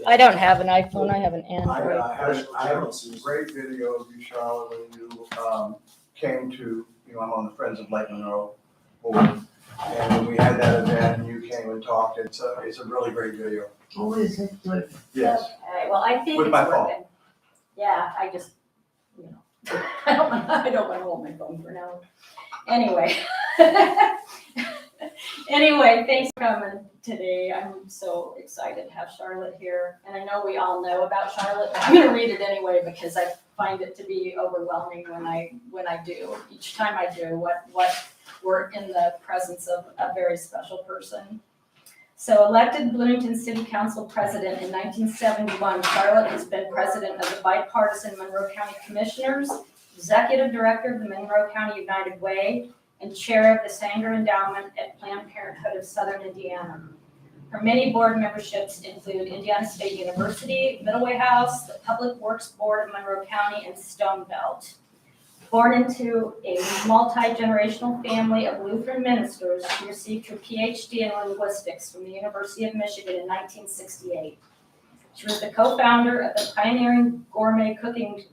I don't have an iPhone, I have an I Android. I have a great video of you, Charlotte, when you came to, I'm on the Friends of Lake Monroe board. And when we had that event, you came and talked. It's a really great video. Oh, is it good? Yes. Okay, well, I think With it's my phone. working. Yeah, I just, I don't want to hold my phone for now. Anyway. Anyway, thanks for coming today. I'm so excited to have Charlotte here. And I know we all know about Charlotte, but I'm going to read it anyway because I find it to be overwhelming when I do. Each time I do, what we're in the presence of a very special person. So elected Bloomington City Council President in 1971, Charlotte has been president of the bipartisan Monroe County Commissioners, executive director of the Monroe County United Way, and chair of the Sanger Endowment at Planned Parenthood of Southern Indiana. Her many board memberships include Indiana State University, Middleway House, the Public Works Board of Monroe County, and Stone Belt. Born into a multi-generational family of Lutheran ministers, she received her Ph.D. in linguistics from the University of Michigan in 1968. She was the co-founder of the pioneering gourmet cooking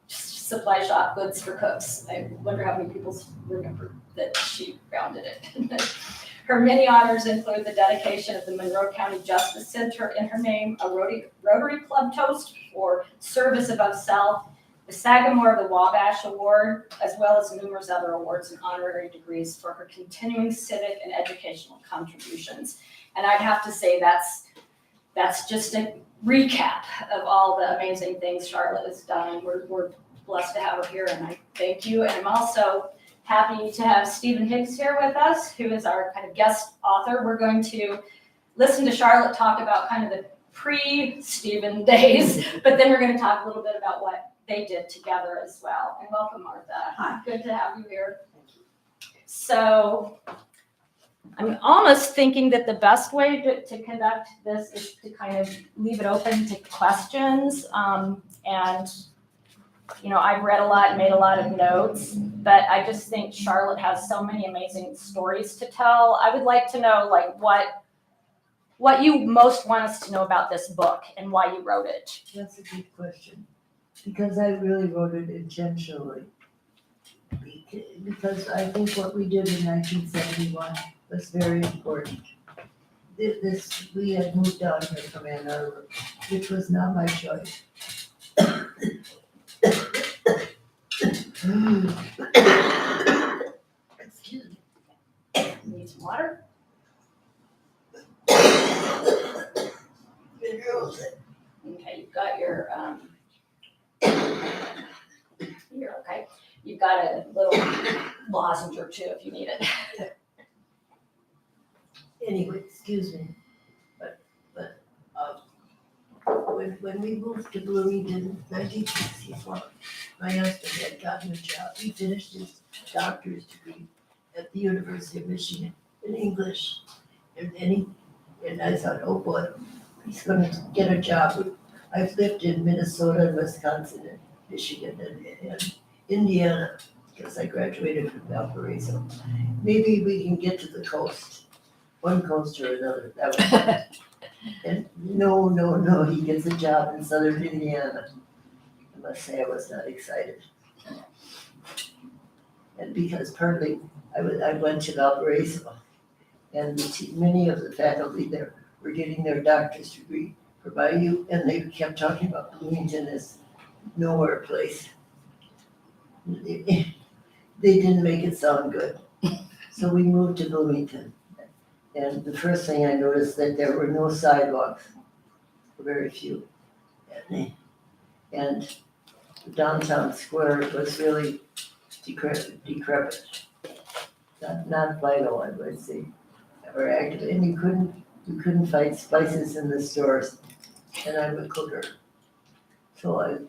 supply shop, Goods for Cooks. I wonder how many people remember that she founded it. Her many honors include the dedication of the Monroe County Justice Center in her name, a Rotary Club toast for service above self, the Sagamore of the Wabash Award, as well as numerous other awards and honorary degrees for her continuing civic and educational contributions. And I'd have to say that's just a recap of all the amazing things Charlotte has done. We're blessed to have her here, and I thank you. And I'm also happy to have Steven Higgs here with us, who is our kind of guest author. We're going to listen to Charlotte talk about kind of the pre-Steven days, but then we're going to talk a little bit about what they did together as well. And welcome, Martha. Hi. Good to have you here. So I'm almost thinking that the best way to conduct this is to kind of leave it open to questions. And I've read a lot and made a lot of notes, but I just think Charlotte has so many amazing stories to tell. I would like to know, like, what you most want us to know about this book and why you wrote it. That's a good question. Because I really wrote it intentionally. Because I think what we did in 1971 was very important. We had moved down here from Ann Arbor, which was not my choice. Excuse me. Need some water? Okay, you've got your, you're okay. You've got a little lozenge or two if you need it. Anyway, excuse me, but when we moved to Bloomington in 1964, my husband had gotten a job. He finished his doctor's degree at the University of Michigan in English, and I thought, oh boy, he's going to get a job. I've lived in Minnesota and Wisconsin and Michigan and Indiana because I graduated from Valparaiso. Maybe we can get to the coast, one coast or another. That was and no, he gets a job in southern Indiana. I must say I was not excited. And because partly I went to Valparaiso, and many of the faculty there were getting their doctor's degree for Bayou, and they kept talking about Bloomington as nowhere place. They didn't make it sound good. So we moved to Bloomington. And the first thing I noticed that there were no sidewalks, very few. And the downtown square was really decrepit. Not vital, I would say, or active. And you couldn't find spices in the stores. And I'm a cooker. So I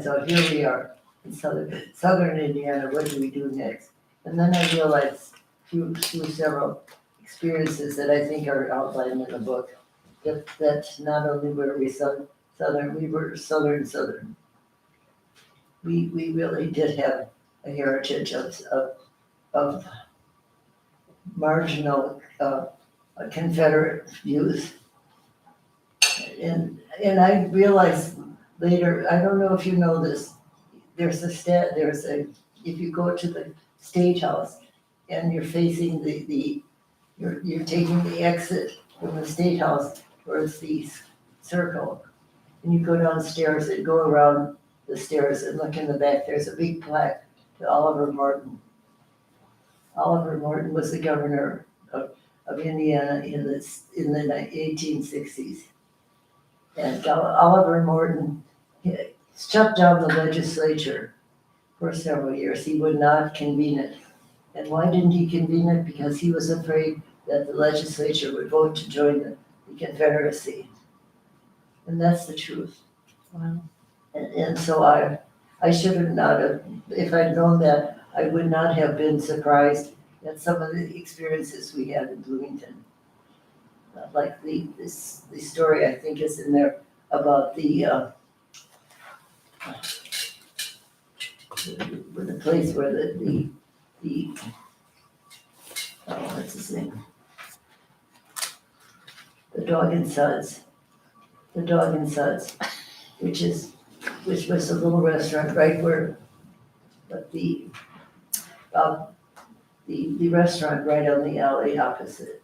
thought, here we are in southern Indiana, what do we do next? And then I realized through several experiences that I think are outlined in the book, that not only were we southern, we were southern. We really did have a heritage of marginal Confederate views. And I realized later, I don't know if you know this, if you go to the stage house and you're facing you're taking the exit from the state house towards the circle, and you go downstairs and go around the stairs and look in the back, there's a big plaque to Oliver Morton. Oliver Morton was the governor of Indiana in the 1860s. And Oliver Morton shut down the legislature for several years. He would not convene it. And why didn't he convene it? Because he was afraid that the legislature would vote to join the Confederacy. And that's the truth. Wow. And so I should have not have, if I'd known that, I would not have been surprised at some of the experiences we had in Bloomington. Like the story I think is in there about the place where the what's his name? The Dog and Suds, which was a little restaurant right where, but the restaurant right on the alley opposite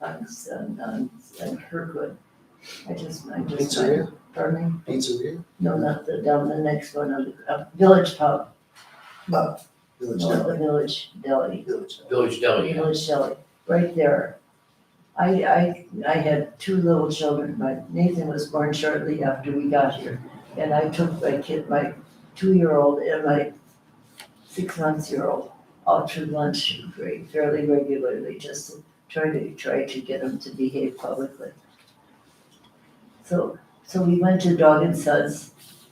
on Kirkwood. I just. Pizzeria? Pardon me? Pizzeria? No, not down the next one on the Village Pub. Village No, the Village Deli. Village Deli. Village Deli, right there. I had two little children. Nathan was born shortly after we got here. And I took my 2-year-old and my 6-month-old out to lunch fairly regularly, just to try to get them to behave publicly. So we went to Dog and Suds,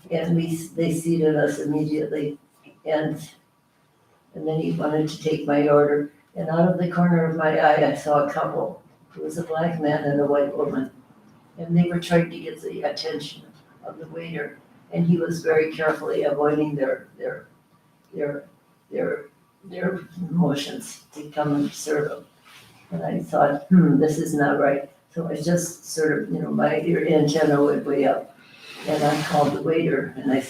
and they seated us immediately, and then he wanted to take my order, and out of the corner of my eye, I saw a couple. It was a black man and a white woman, and they were trying to get the attention of the waiter, and he was very carefully avoiding their motions to come and serve them. And I thought, this is not right. So I just sort of, my ear antenna went way up. And I called the waiter and he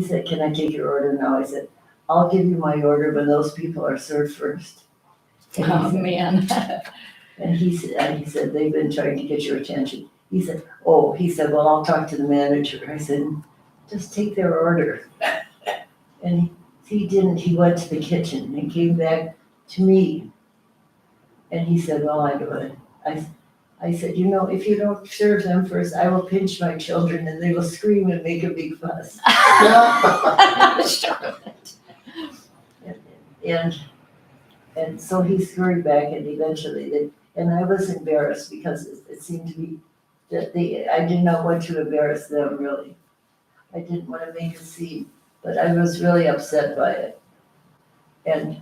said, can I take your order now? I said, I'll give you my order when those people are served first. Oh, man. And he said, they've been trying to get your attention. He said, well, I'll talk to the manager. I said, just take their order. And he didn't. He went to the kitchen and came back to me. And he said, well, I do it. I said, if you don't serve them first, I will pinch my children and they will scream and make a big fuss. And so he scurried back and eventually, and I was embarrassed because it seemed to me that I did not want to embarrass them, really. I didn't want to make a scene, but I was really upset by it. And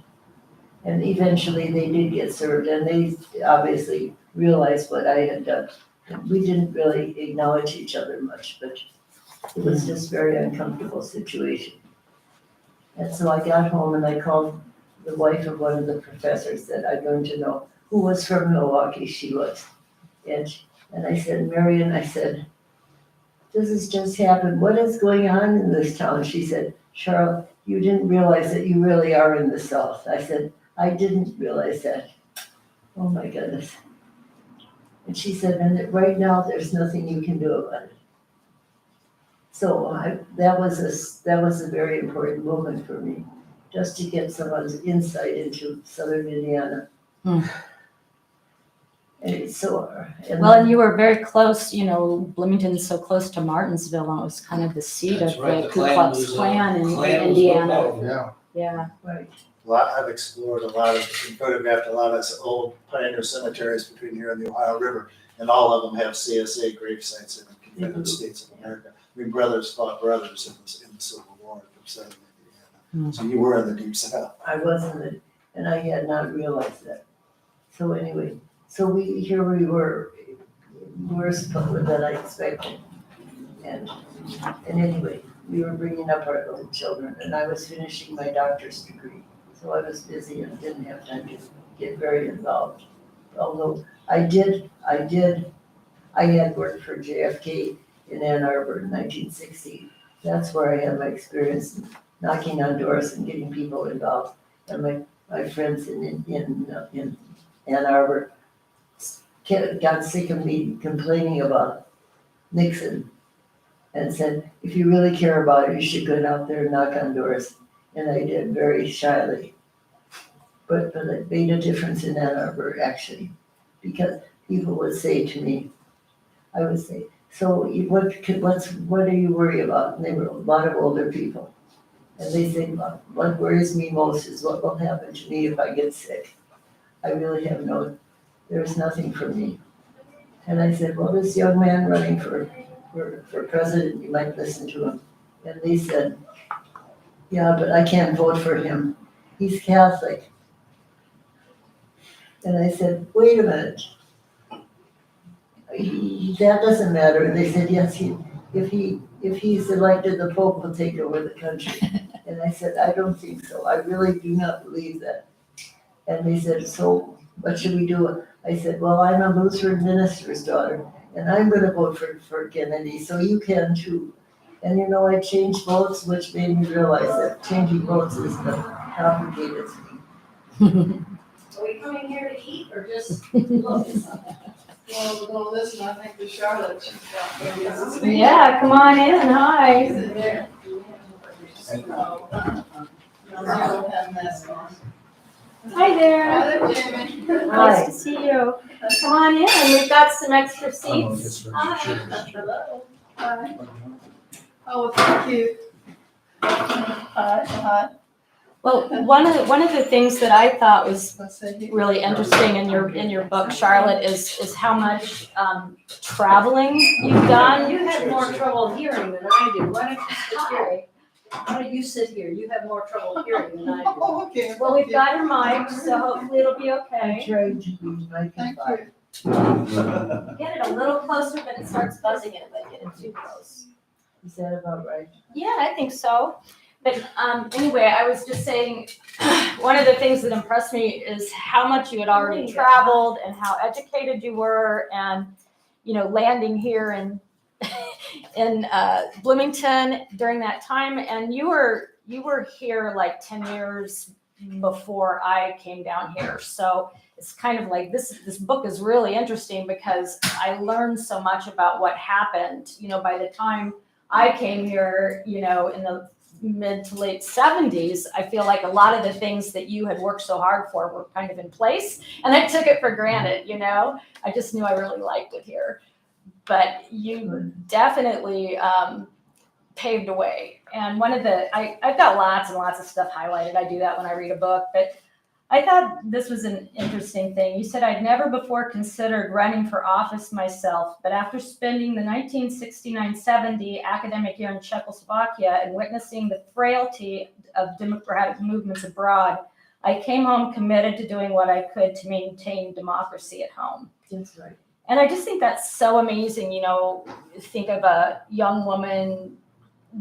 eventually they did get served, and they obviously realized what I had done. And we didn't really acknowledge each other much, but it was just a very uncomfortable situation. And so I got home and I called the wife of one of the professors that I'm going to know, who was from Milwaukee, she was. And I said, Marion, this has just happened. What is going on in this town? She said, Charlotte, you didn't realize that you really are in the South. I said, I didn't realize that. Oh my goodness. And she said, and right now there's nothing you can do about it. So that was a very important moment for me, just to get someone's insight into Southern Indiana. And you were very close, Bloomington's so close to Martinsville, and it was kind of the seat of That's right, the the Ku Klan Klux was, Klan in Klan was Indiana. looked Yeah, Yeah. Right. I've explored photographed a lot of old pioneer cemeteries between here and the Ohio River, and all of them have CSA grave sites in the Confederate States of America. I mean, brothers fought brothers in the Civil War from Southern Indiana. So you were in the Deep South. I wasn't, and I had not realized that. So anyway, here we were worse than I expected. And anyway, we were bringing up our little children, and I was finishing my doctor's degree. So I was busy and didn't have time to get very involved. Although I I had worked for JFK in Ann Arbor in 1960. That's where I had my experience knocking on doors and getting people involved. And my friends in Ann Arbor got sick of me complaining about Nixon and said, if you really care about it, you should go out there and knock on doors. And I did very shyly. But it made a difference in Ann Arbor, actually, because people would say to me, I would say, so what are you worried about? And they were a lot of older people. And they say, well, what worries me most is what will happen to me if I get sick. I really have there's nothing for me. And I said, well, this young man running for president, you might listen to him. And they said, yeah, but I can't vote for him. He's Catholic. And I said, wait a minute. That doesn't matter. They said, yes, if he's elected, the Pope will take over the country. And I said, I don't think so. I really do not believe that. And they said, so what should we do? I said, well, I'm a Lutheran minister's daughter, and I'm going to vote for Kennedy, so you can too. And I changed votes, which made me realize that changing votes is the complicated thing. Are we coming here to eat or just look at something? Well, we're gonna listen, I think, to Charlotte. She's got maybe a speech. Yeah, come on in, hi. Is it there? No, we'll have masks on. Hi there. Hi there, Jamie. Nice to see you. Come on in, we've got some extra seats. Hello. Hi. Oh, thank you. Hi. Well, one of the things that I thought was Let's see here. really interesting in your book, Charlotte, is how much traveling you've done. You have more trouble hearing than I do. Why don't you sit here? Why don't you sit here? You have more trouble hearing than I do. Oh, okay. Well, we've got your mic, so hopefully it'll be I'm okay. trying to be Thank magnified. you. Get it a little closer, but it starts buzzing if I get it too close. Is that about right? Yeah, I think so. But anyway, I was just saying, one of the things that impressed me is how much you had already traveled and how educated you were, and landing here in Bloomington during that time. And you were here like 10 years before I came down here. So it's kind of like this book is really interesting because I learned so much about what happened. By the time I came here, in the mid to late 70s, I feel like a lot of the things that you had worked so hard for were kind of in place, and I took it for granted. I just knew I really liked it here, but you definitely paved a way. And I've got lots and lots of stuff highlighted. I do that when I read a book, but I thought this was an interesting thing. You said, I'd never before considered running for office myself, but after spending the 1969-70 academic year in Czechoslovakia and witnessing the frailty of democratic movements abroad, I came home committed to doing what I could to maintain democracy at home. That's right. And I just think that's so amazing. Think of a young woman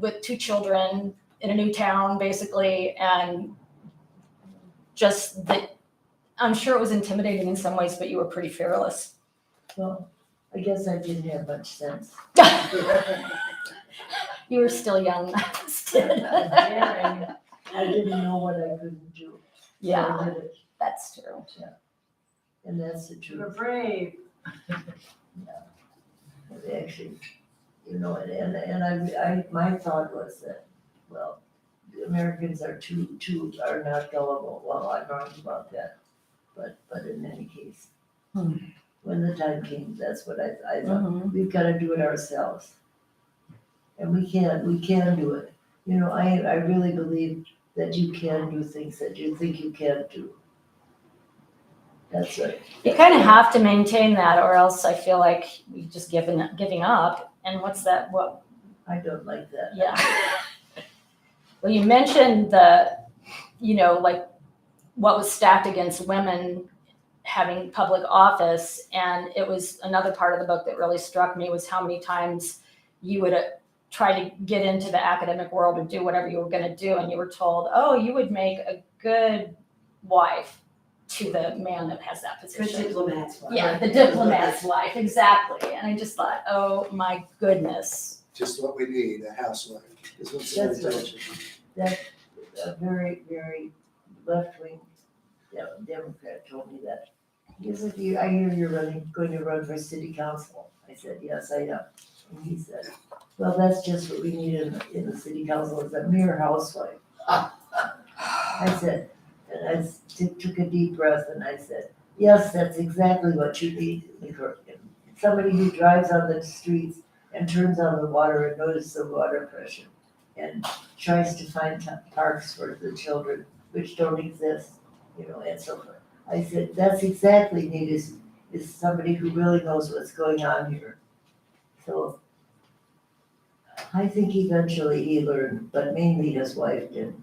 with 2 children in a new town, basically, and just that, I'm sure it was intimidating in some ways, but you were pretty fearless. Well, I guess I didn't have much sense. You were still young. I didn't know what I couldn't do. So Yeah, I did it, that's true. and that's the You're truth. brave. Actually, and I my thought was that, well, Americans are are not gullible. Well, I'm wrong about that, but in any case, when the time came, that's what I thought. Mhm. We've got to do it ourselves, and we can do it. I really believe that you can do things that you think you can't do. That's right. You kind of have to maintain that, or else I feel like you've just giving up. And what's that? What? I don't like that. Yeah. Well, you mentioned like what was stacked against women having public office, and it was another part of the book that really struck me was how many times you would try to get into the academic world or do whatever you were going to do, and you were told, oh, you would make a good wife, to the man that has that Good position. diplomats. Yeah, the diplomat's wife, exactly. And I just thought, oh my goodness. Just what we need, a housewife, is what somebody That's told you. That, a very, very left-wing Democrat told me that. He said, I hear you're going to run for city council. I said, yes, I am. And he said, well, that's just what we need in the city council, is a mere housewife. I said, and I took a deep breath and I said, yes, that's exactly what you need. Somebody who drives on the streets and turns on the water and notices the water pressure and tries to find parks for the children, which don't exist, and so forth. I said, that's exactly needed, is somebody who really knows what's going on here. So I think eventually he learned, but mainly his wife did.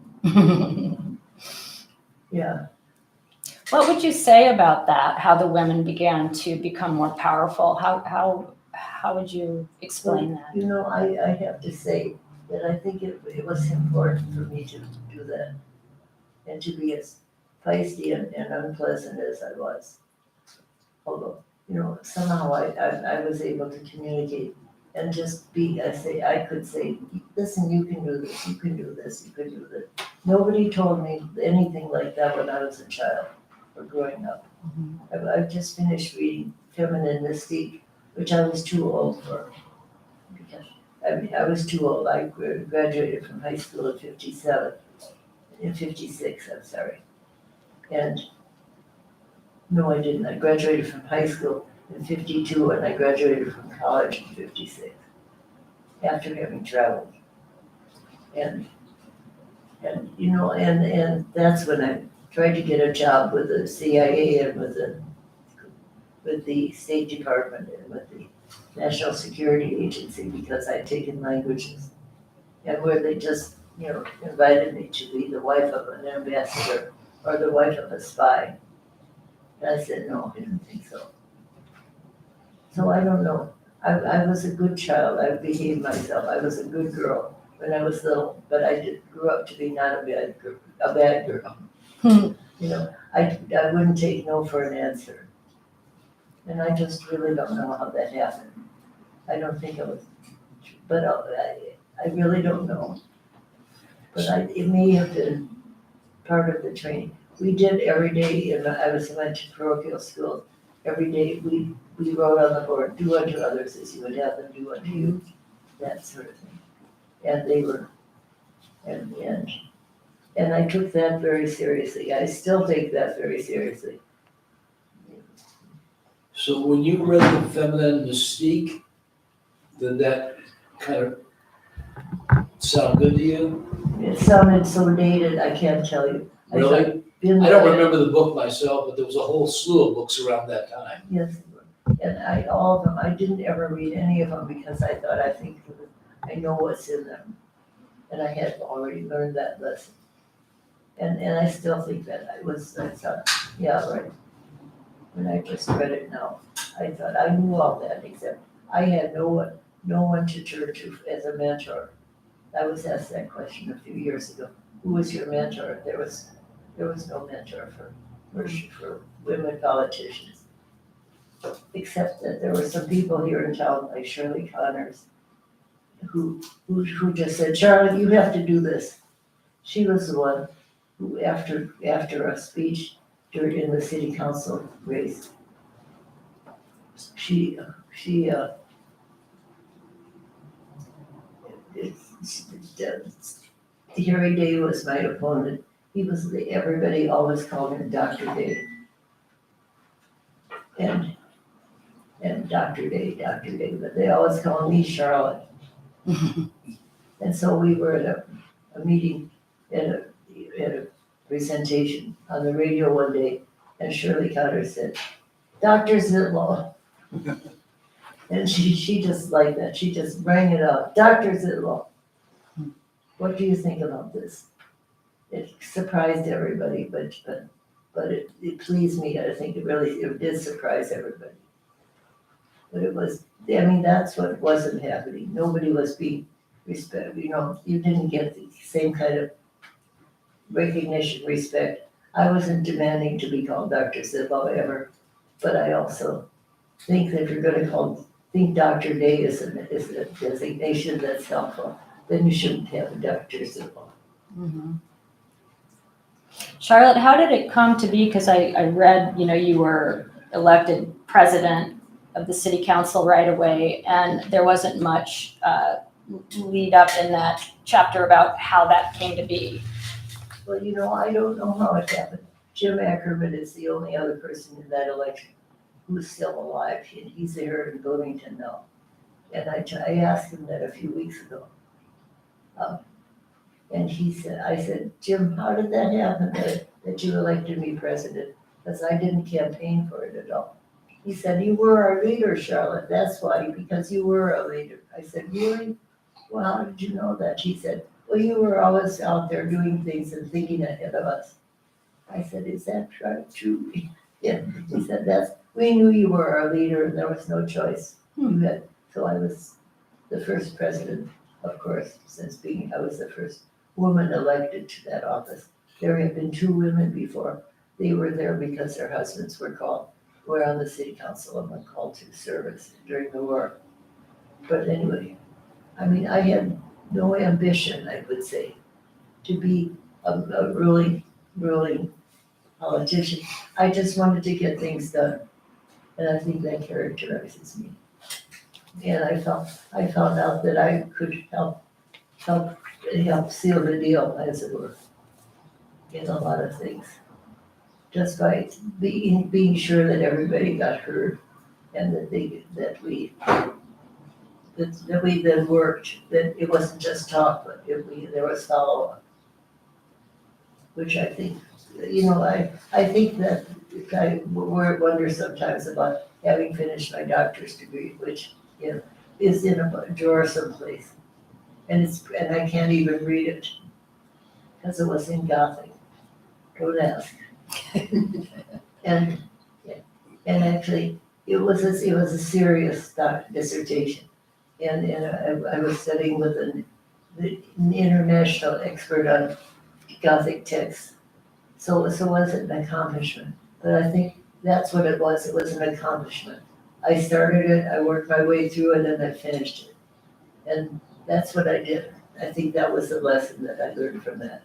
Yeah. What would you say about that? How the women began to become more powerful? How would you explain that? I have to say that I think it was important for me to do that and to be as feisty and unpleasant as I was. Although, somehow I was able to communicate and just I could say, listen, you can do this, you can do this, you can do this. Nobody told me anything like that when I was a child or growing up. I've just finished reading Feminine Mystique, which I was too old for. Because I was too old. I graduated from high school in 56, I'm sorry. And no, I didn't. I graduated from high school in 52 and I graduated from college in 56 after having traveled. And that's when I tried to get a job with the CIA and with the State Department and with the National Security Agency because I'd taken languages. And where they just, invited me to be the wife of an ambassador or the wife of a spy. And I said, no, I didn't think so. So I don't know. I was a good child. I behaved myself. I was a good girl when I was little, but I grew up to be not a bad girl. I wouldn't take no for an answer. And I just really don't know how that happened. I don't think it was, but I really don't know. But it may have been part of the training. We did every day, I went to parochial school, every day we wrote on the board, do unto others as you would have them do unto you, that sort of thing. And they were, and I took that very seriously. I still take that very seriously. So when you read the Feminine Mystique, did that kind of sound good to you? It sounded so dated, I can't tell you. Really? I don't remember the book myself, but there was a whole slew of books around that time. Yes, and all of them, I didn't ever read any of them because I thought, I know what's in them. And I had already learned that lesson. And I still think that I thought, yeah, right. When I just read it now, I thought I knew all that, except I had no one to turn to as a mentor. I was asked that question a few years ago. Who was your mentor? There was no mentor for women politicians. Except that there were some people here in town, like Shirley Connors, who just said, Charlotte, you have to do this. She was the one who, after a speech in the city council race, Harry Day was my opponent. Everybody always called him Dr. Day. And Dr. Day, but they always called me Charlotte. And so we were at a meeting, at a presentation on the radio one day, and Shirley Cotter said, Dr. Zietlow. And she just liked that. She just rang it out. Dr. Zietlow, what do you think about this? It surprised everybody, but it pleased me. I think it did surprise everybody. But that's what wasn't happening. Nobody was being respected. You didn't get the same kind of recognition, respect I wasn't demanding to be called Dr. Zietlow ever, but I also think that if you're gonna think Dr. Day is a designation that's helpful, then you shouldn't have a Dr. Zietlow. Mhm. Charlotte, how did it come to be? Because I read, you were elected president of the city council right away, and there wasn't much lead up in that chapter about how that came to be. Well, I don't know how it happened. Jim Ackerman is the only other person in that election who's still alive, and he's there in Bloomington now. And I asked him that a few weeks ago. And I said, Jim, how did that happen that you elected me president? Because I didn't campaign for it at all. He said, you were our leader, Charlotte, that's why, because you were a leader. I said, really? Well, how did you know that? He said, well, you were always out there doing things and thinking ahead of us. I said, is that true? Yeah, he said, we knew you were our leader and there was no choice. So I was the first president, of course, I was the first woman elected to that office. There had been 2 women before. They were there because their husbands were on the city council and were called to service during the war. But anyway, I had no ambition, I would say, to be a ruling politician. I just wanted to get things done. And I think that characterizes me. And I found out that I could help seal the deal, as it were, in a lot of things. Just by being sure that everybody got heard and that we then worked, that it wasn't just talk, but there was follow-up. Which I think, I think that I wonder sometimes about having finished my doctor's degree, which, is in a drawer someplace. And I can't even read it, because it was in Gothic. Don't ask. And actually, it was a serious dissertation. And I was studying with an international expert on Gothic texts. So it wasn't an accomplishment, but I think that's what it was an accomplishment. I started it, I worked my way through it, and I finished it. And that's what I did. I think that was the lesson that I learned from that,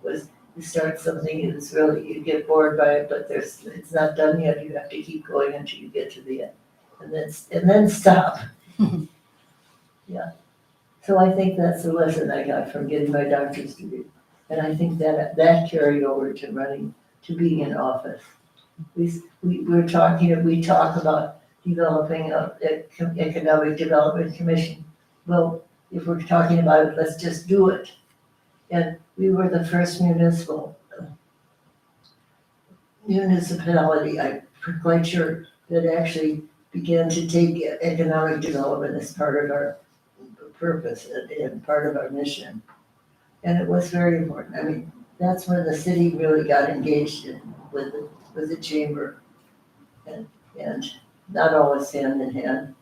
was you start something and it's really, you get bored by it, but it's not done yet, you have to keep going until you get to the end. And then stop. Yeah. So I think that's the lesson I got from getting my doctor's degree. And I think that carried over to being in office. We talk about developing an economic development commission. Well, if we're talking about it, let's just do it. And we were the first municipality, I'm quite sure, that actually began to take economic development as part of our purpose and part of our mission. And it was very important. That's when the city really got engaged with the chamber, and not always hand in hand,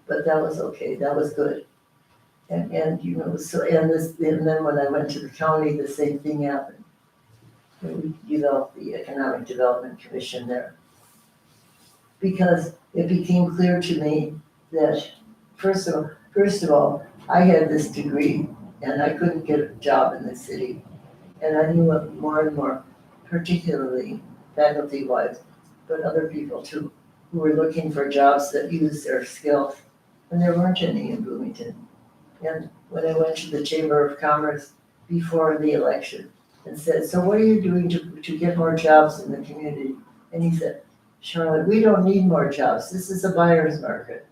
but that was okay, that was good. And then when I went to the county, the same thing happened. We developed the Economic Development Commission there. Because it became clear to me that, first of all, I had this degree and I couldn't get a job in the city. And I knew it more and more, particularly faculty-wise, but other people too, who were looking for jobs that used their skills. And there weren't any in Bloomington. And when I went to the Chamber of Commerce before the election and said, so what are you doing to get more jobs in the community? And he said, Charlotte, we don't need more jobs. This is a buyer's market.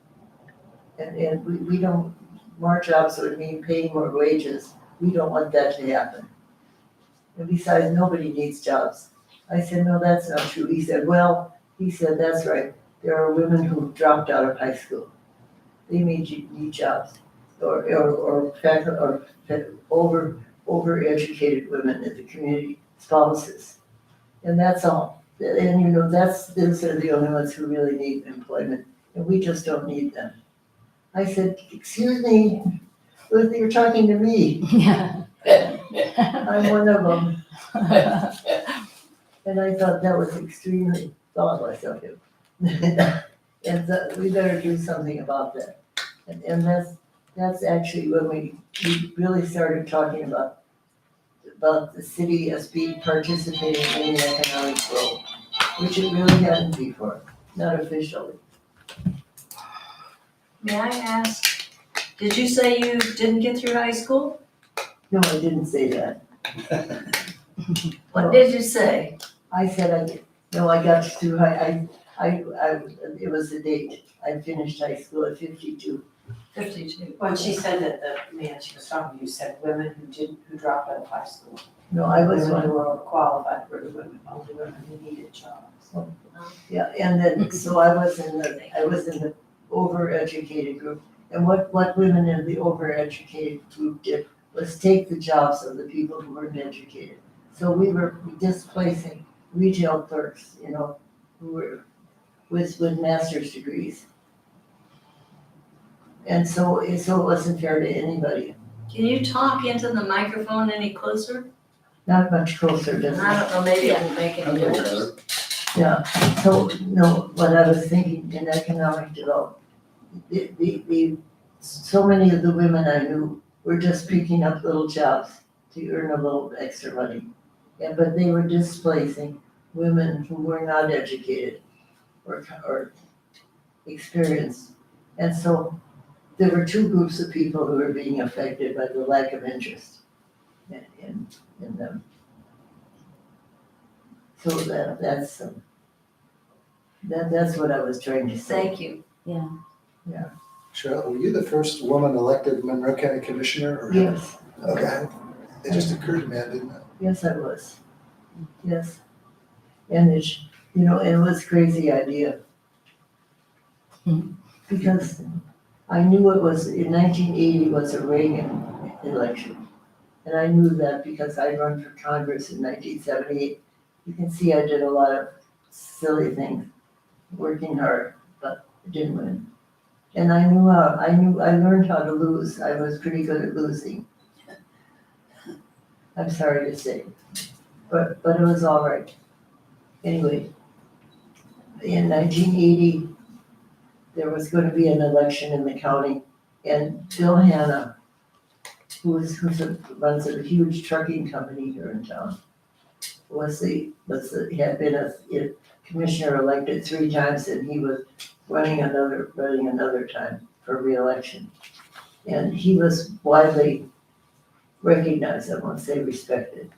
And we don't, more jobs would mean paying more wages. We don't want that to happen. And besides, nobody needs jobs. I said, no, that's not true. He said, that's right. There are women who dropped out of high school. They need jobs. Or overeducated women in the community, spouses. And that's all. And those are the only ones who really need employment. And we just don't need them. I said, excuse me, you're talking to me. Yeah. I'm one of them. And I thought that was extremely thoughtless of him. And so we better do something about that. And that's actually when we really started talking about the city as being participating in the economic growth, which it really hadn't before, not officially. May I ask, did you say you didn't get through high school? No, I didn't say that. What did you say? I said I got through it was the date. I finished high school at 52. 52. When she said that the man she was talking to, you said women who dropped out of high school. No, I was Women one. who were overqualified were the women, only women who needed jobs. Yeah, and then, so I was in the overeducated group. And what women in the overeducated group did was take the jobs of the people who weren't educated. So we were displacing retail clerks, who were with master's degrees. And so it wasn't fair to anybody. Can you talk into the microphone any closer? Not much closer, does it? I don't know, maybe it will make any difference. Yeah, so, no, what I was thinking in economic development, so many of the women I knew were just picking up little jobs to earn a little extra money. Yeah, but they were displacing women who were not educated or experienced. And so there were two groups of people who were being affected by the lack of interest in them. So that's what I was trying to say. Thank you. Charlotte, were you the first woman elected Monroe County Commissioner? Or Yes, Okay, it just occurred to me, I didn't know. yes, I was. Yes. And it was a crazy idea. Because I knew it was, in 1980 was a Reagan election. And I knew that because I'd run for Congress in 1978. You can see I did a lot of silly things, working hard, but didn't win. And I learned how to lose. I was pretty good at losing. I'm sorry to say, but it was all right. Anyway, in 1980, there was going to be an election in the county, and Bill Hanna, runs a huge trucking company here in town, had been a commissioner elected 3 times, and he was running another time for re-election. And he was widely recognized, I won't say respected,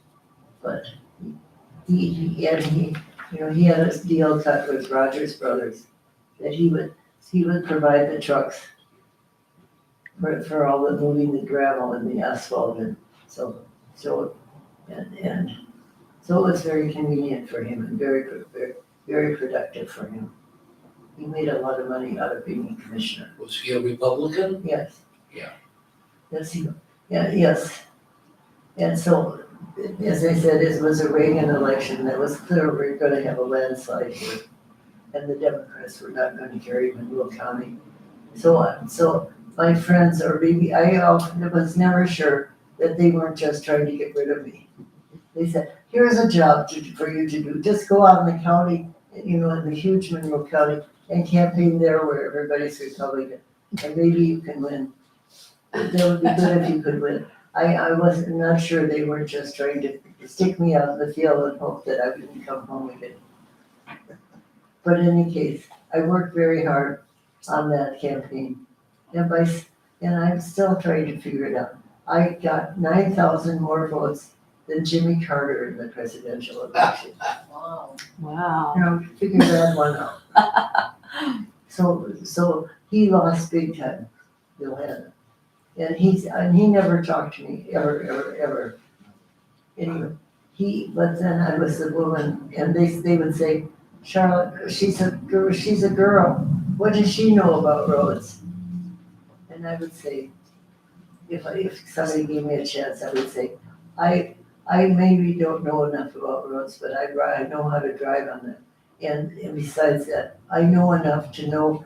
but he had a deal cut with Rogers Brothers that he would provide the trucks for all the moving the gravel and the asphalt, and so it was very convenient for him and very productive for him. He made a lot of money out of being a commissioner. Was he a Republican? Yes. Yeah. Yes. And so, as I said, it was a Reagan election that was clear we were gonna have a landslide here. And the Democrats were not gonna carry Monroe County. So my friends, or maybe I was never sure that they weren't just trying to get rid of me. They said, here's a job for you to do. Just go out in the county, in the huge Monroe County, and campaign there where everybody's Republican. And maybe you can win. That would be good if you could win. I was not sure they weren't just trying to stick me out in the field and hope that I wouldn't come home again. But in any case, I worked very hard on that campaign. And I'm still trying to figure it out. I got 9,000 more votes than Jimmy Carter in the presidential election. Wow. Wow. Figure that one out. So he lost big time, Bill Hanna. And he never talked to me, ever. Anyway, but then I was the woman, and they would say, Charlotte, she's a girl. What does she know about roads? And I would say, if somebody gave me a chance, I would say, I maybe don't know enough about roads, but I know how to drive on them. And besides that, I know enough to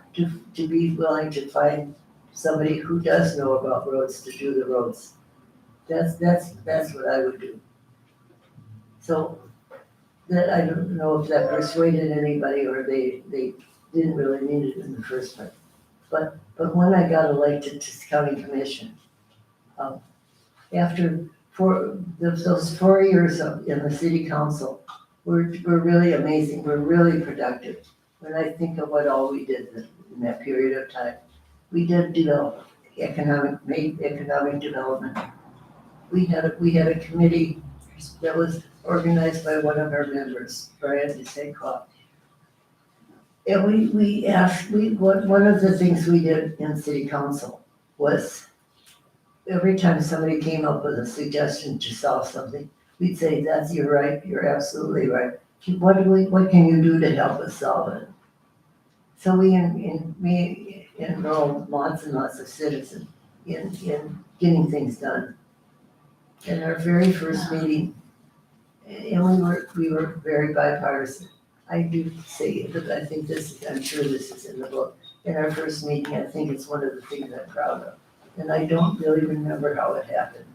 be willing to find somebody who does know about roads to do the roads. That's what I would do. So that I don't know if that persuaded anybody or they didn't really need it in the first place. But when I got elected to county commission, after those 4 years in the city council were really amazing, were really productive. When I think of what all we did in that period of time, we did develop economic development. We had a committee that was organized by one of our members, Brian DeSancourt. And one of the things we did in city council was every time somebody came up with a suggestion to solve something, we'd say, you're right, you're absolutely right. What can you do to help us solve it? So we enrolled lots and lots of citizens in getting things done. In our very first meeting, and we were very bipartisan. I do say that I'm sure this is in the book. In our first meeting, I think it's one of the things I'm proud of. And I don't really remember how it happened.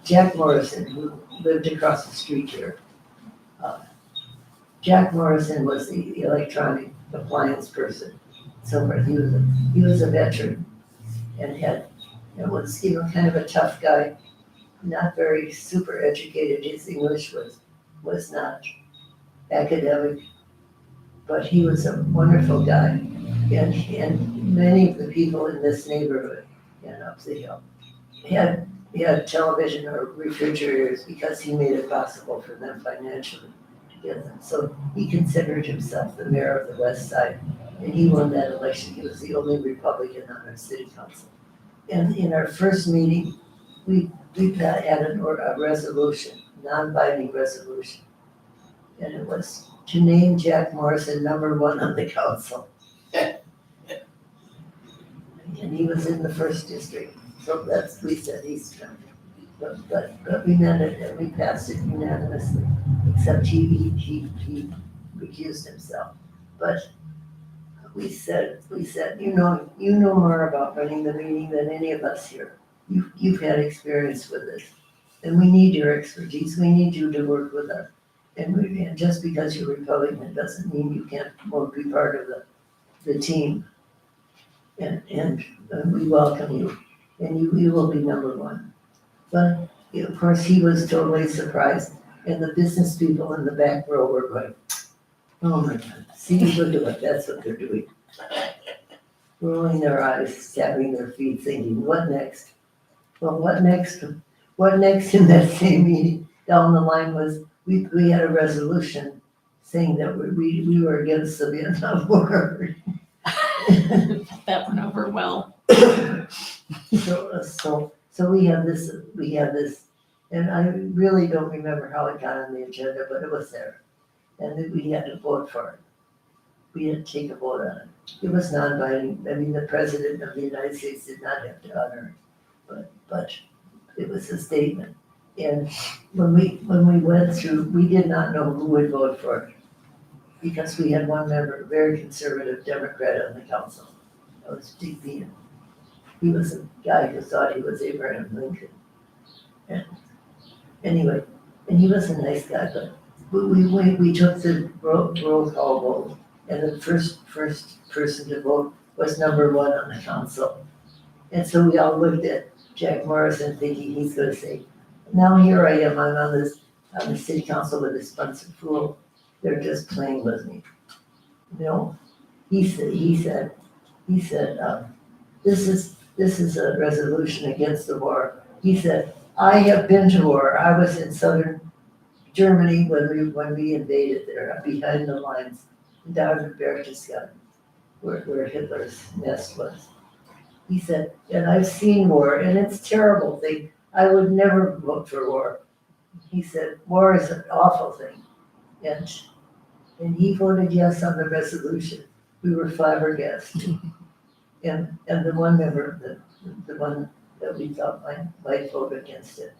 Jack Morrison, who lived across the street here, Jack Morrison was the electronic appliance person. So he was a veteran and was kind of a tough guy, not very super educated. His English was not academic, but he was a wonderful guy. And many of the people in this neighborhood and up the hill had television or refrigerators because he made it possible for them financially to get them. So he considered himself the mayor of the West Side, and he won that election. He was the only Republican on our city council. And in our first meeting, we had a resolution, non-binding resolution, and it was to name Jack Morrison #1 on the council. And he was in the first district, so we said he's coming. But we meant it, and we passed it unanimously, except he recused himself. But we said, you know more about running the meeting than any of us here. You've had experience with this, and we need your expertise. We need you to work with us. And just because you're Republican doesn't mean you won't be part of the team. And we welcome you, and you will be #1. But of course, he was totally surprised, and the business people in the back row were going, "Oh my God, see, look at what that's what they're doing." Rolling their eyes, tapping their feet, thinking, "What next?" Well, what next? What next in that same meeting down the line was we had a resolution saying that we were against the Vietnam War. That went over well. So we had this, and I really don't remember how it got on the agenda, but it was there. And then we had to vote for it. We had to take a vote on it. It was non-binding. I mean, the President of the United States did not have to honor it, but it was a statement. And when we went through, we did not know who would vote for it, because we had one member, a very conservative Democrat on the council. That was Dick Bean. He was a guy who thought he was Abraham Lincoln. And anyway, and he was a nice guy, but we took the roll call vote, and the first person to vote was #1 on the council. And so we all looked at Jack Morrison thinking he's gonna say, "Now here I am, I'm on the city council with this bunch of fools. They're just playing with me." No, he said, this is a resolution against the war. He said, "I have been to war. I was in southern Germany when we invaded there, behind the lines, down in Berchtesgaden, where Hitler's nest was." He said, "And I've seen war, and it's a terrible thing. I would never vote for war." He said, "War is an awful thing." And he voted yes on the resolution. We were flabbergasted. And the one member, the one that we thought might vote against it,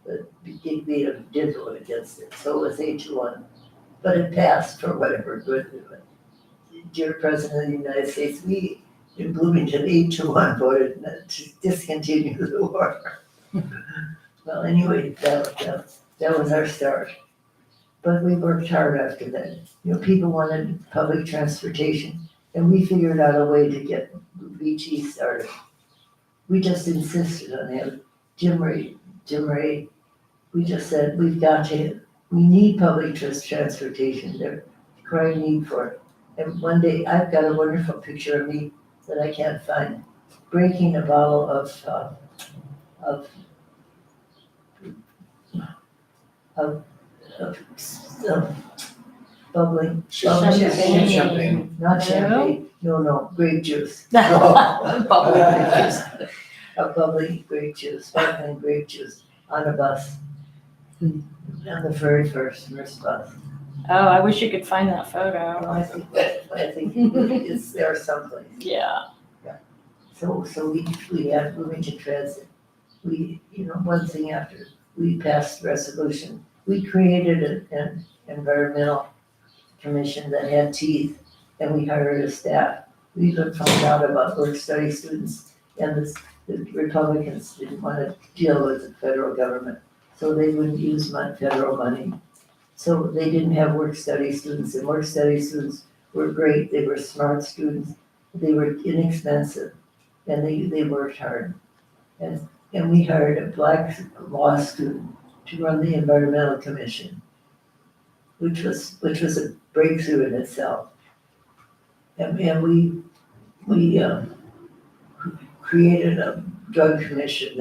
but did vote against it. So it was 8-1. But it passed for whatever good it was. Dear President of the United States, we in Bloomington 8-1 voted to discontinue the war. Well, anyway, that was our start. but we worked hard after that. You know, people wanted public transportation, and we figured out a way to get VT started. We just insisted on having Jim Ray, we just said, we need public transportation, there's a crying need for it. And one day, I've got a wonderful picture of me that I can't find, breaking a bottle of bubbling, Champagne. not champagne, no, grape juice. Bubbling grape juice. A bubbly grape juice, sparkling grape juice on a bus. On the very first bus. Oh, I wish you could find that photo. I think it's there someplace. Yeah. So we had Bloomington Transit. We, one thing after, we passed resolution. We created an environmental commission that had teeth, and we hired a staff. We even found out about work-study students, and the Republicans didn't want to deal with the federal government, so they wouldn't use federal money. So they didn't have work-study students, and work-study students were great. They were smart students. They were inexpensive, and they worked hard. And we hired a black law student to run the environmental commission, which was a breakthrough in itself. And we created a drug commission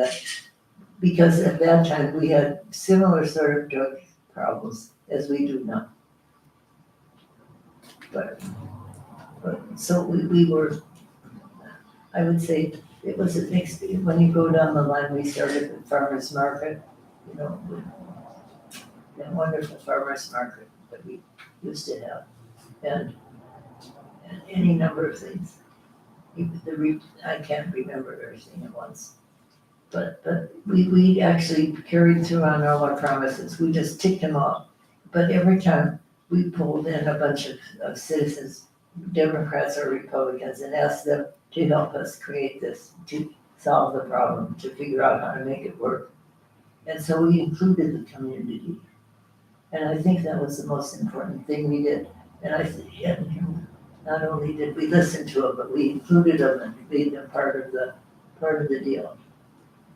because at that time we had similar sort of drug problems as we do now. But so we were, I would say, it was a mixed, when you go down the line, we started with farmers market, that wonderful farmers market that we used to have, and any number of things. I can't remember everything at once, but we actually carried through on all our promises. We just ticked them off. But every time we pulled in a bunch of citizens, Democrats or Republicans, and asked them to help us create this, to solve the problem, to figure out how to make it work. And so we included the community. And I think that was the most important thing we did. And not only did we listen to them, but we included them and made them part of the deal.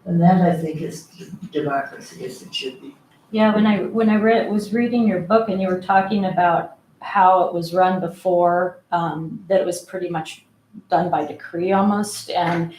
And that, I think, is democracy as it should be. Yeah, when I was reading your book and you were talking about how it was run before, that it was pretty much done by decree almost, and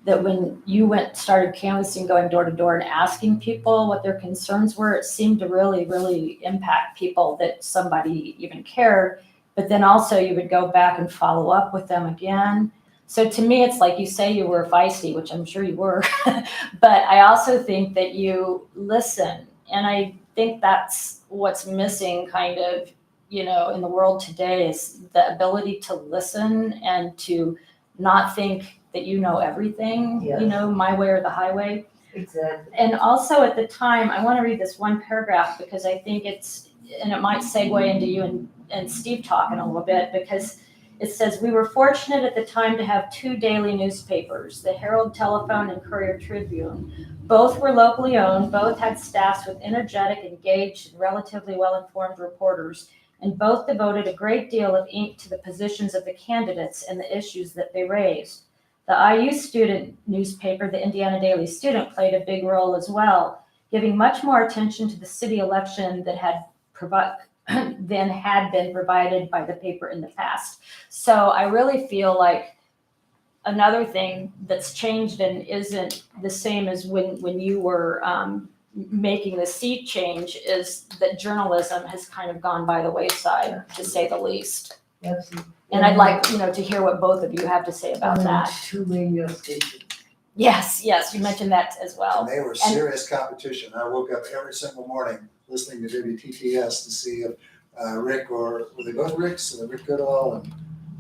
that when you started canvassing, going door to door and asking people what their concerns were, it seemed to really, really impact people, that somebody even cared. But then also you would go back and follow up with them again. So to me, it's like you say you were feisty, which I'm sure you were, but I also think that you listen. And I think that's what's missing kind of, in the world today, is the ability to listen and to not think that you know everything, Yes. My way or the highway. Exactly. And also at the time, I want to read this one paragraph because I think and it might segue into you and Steve talking a little bit, because it says, we were fortunate at the time to have two daily newspapers, the Herald Telephone and Courier Tribune. Both were locally owned, both had staffs with energetic, engaged, and relatively well-informed reporters, and both devoted a great deal of ink to the positions of the candidates and the issues that they raised. The IU student newspaper, the Indiana Daily Student, played a big role as well, giving much more attention to the city election than had been provided by the paper in the past. So I really feel like another thing that's changed and isn't the same as when you were making the sea change is that journalism has kind of gone by the wayside, to say the least. Absolutely. And I'd like, to hear what both of you have to say about And then that. 2 radio stations. Yes, you mentioned that as well. And they were serious competition. I woke up every single morning listening to WTTS to see if Rick, or were they both Ricks, Rick Goodall and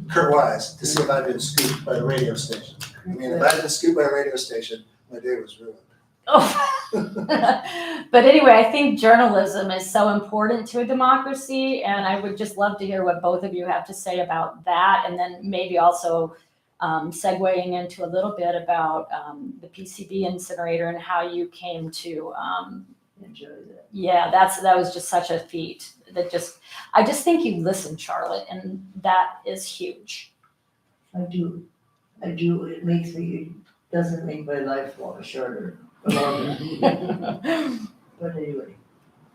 Kurt Wise, to see if I'd been scooped by the radio station. I mean, if I'd been scooped by a radio station, my day was ruined. But anyway, I think journalism is so important to a democracy, and I would just love to hear what both of you have to say about that, and then maybe also segueing into a little bit about the PCB incinerator and how you came to enjoy that. Yeah, that was just such a feat. I just think you listened, Charlotte, and that is huge. I do, it doesn't make my life long shorter, or longer. But anyway,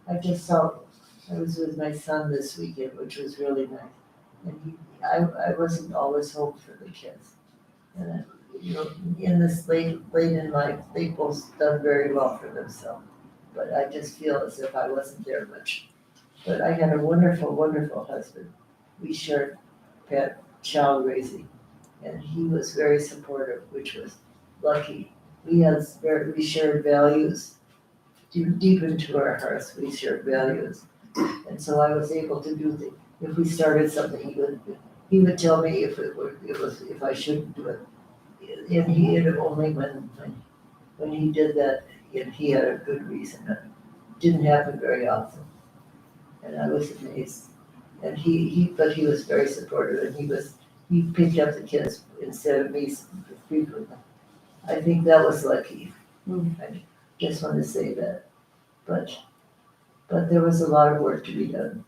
I was with my son this weekend, which was really nice. And I wasn't always home for the kids. And, in this late in life, they both done very well for themselves. But I just feel as if I wasn't there much. But I had a wonderful, wonderful husband. We shared child raising, and he was very supportive, which was lucky. We shared values. Deep into our hearts, we shared values. And so I was able to do things. If we started something, he would tell me if I shouldn't do it. And he did it only when he did that, and he had a good reason. It didn't happen very often. And I was amazed. And but he was very supportive, and he picked up the kids instead of me frequently. I think that was lucky. I just want to say that. But there was a lot of work to be done.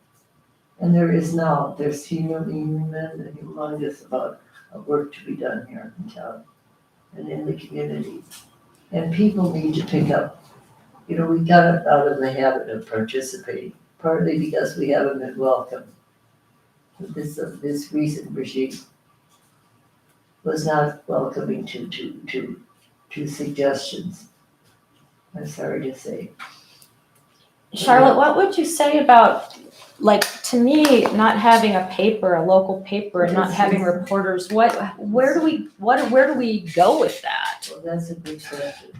And there's humongous amount of work to be done here in town and in the community. And people need to pick up. We got out of the habit of participating, partly because we haven't been welcomed. This recent regime was not welcoming to suggestions. I'm sorry to say. Charlotte, what would you say about, to me, not having a local paper, and not having reporters? Where do we go with that? Well, that's a good question.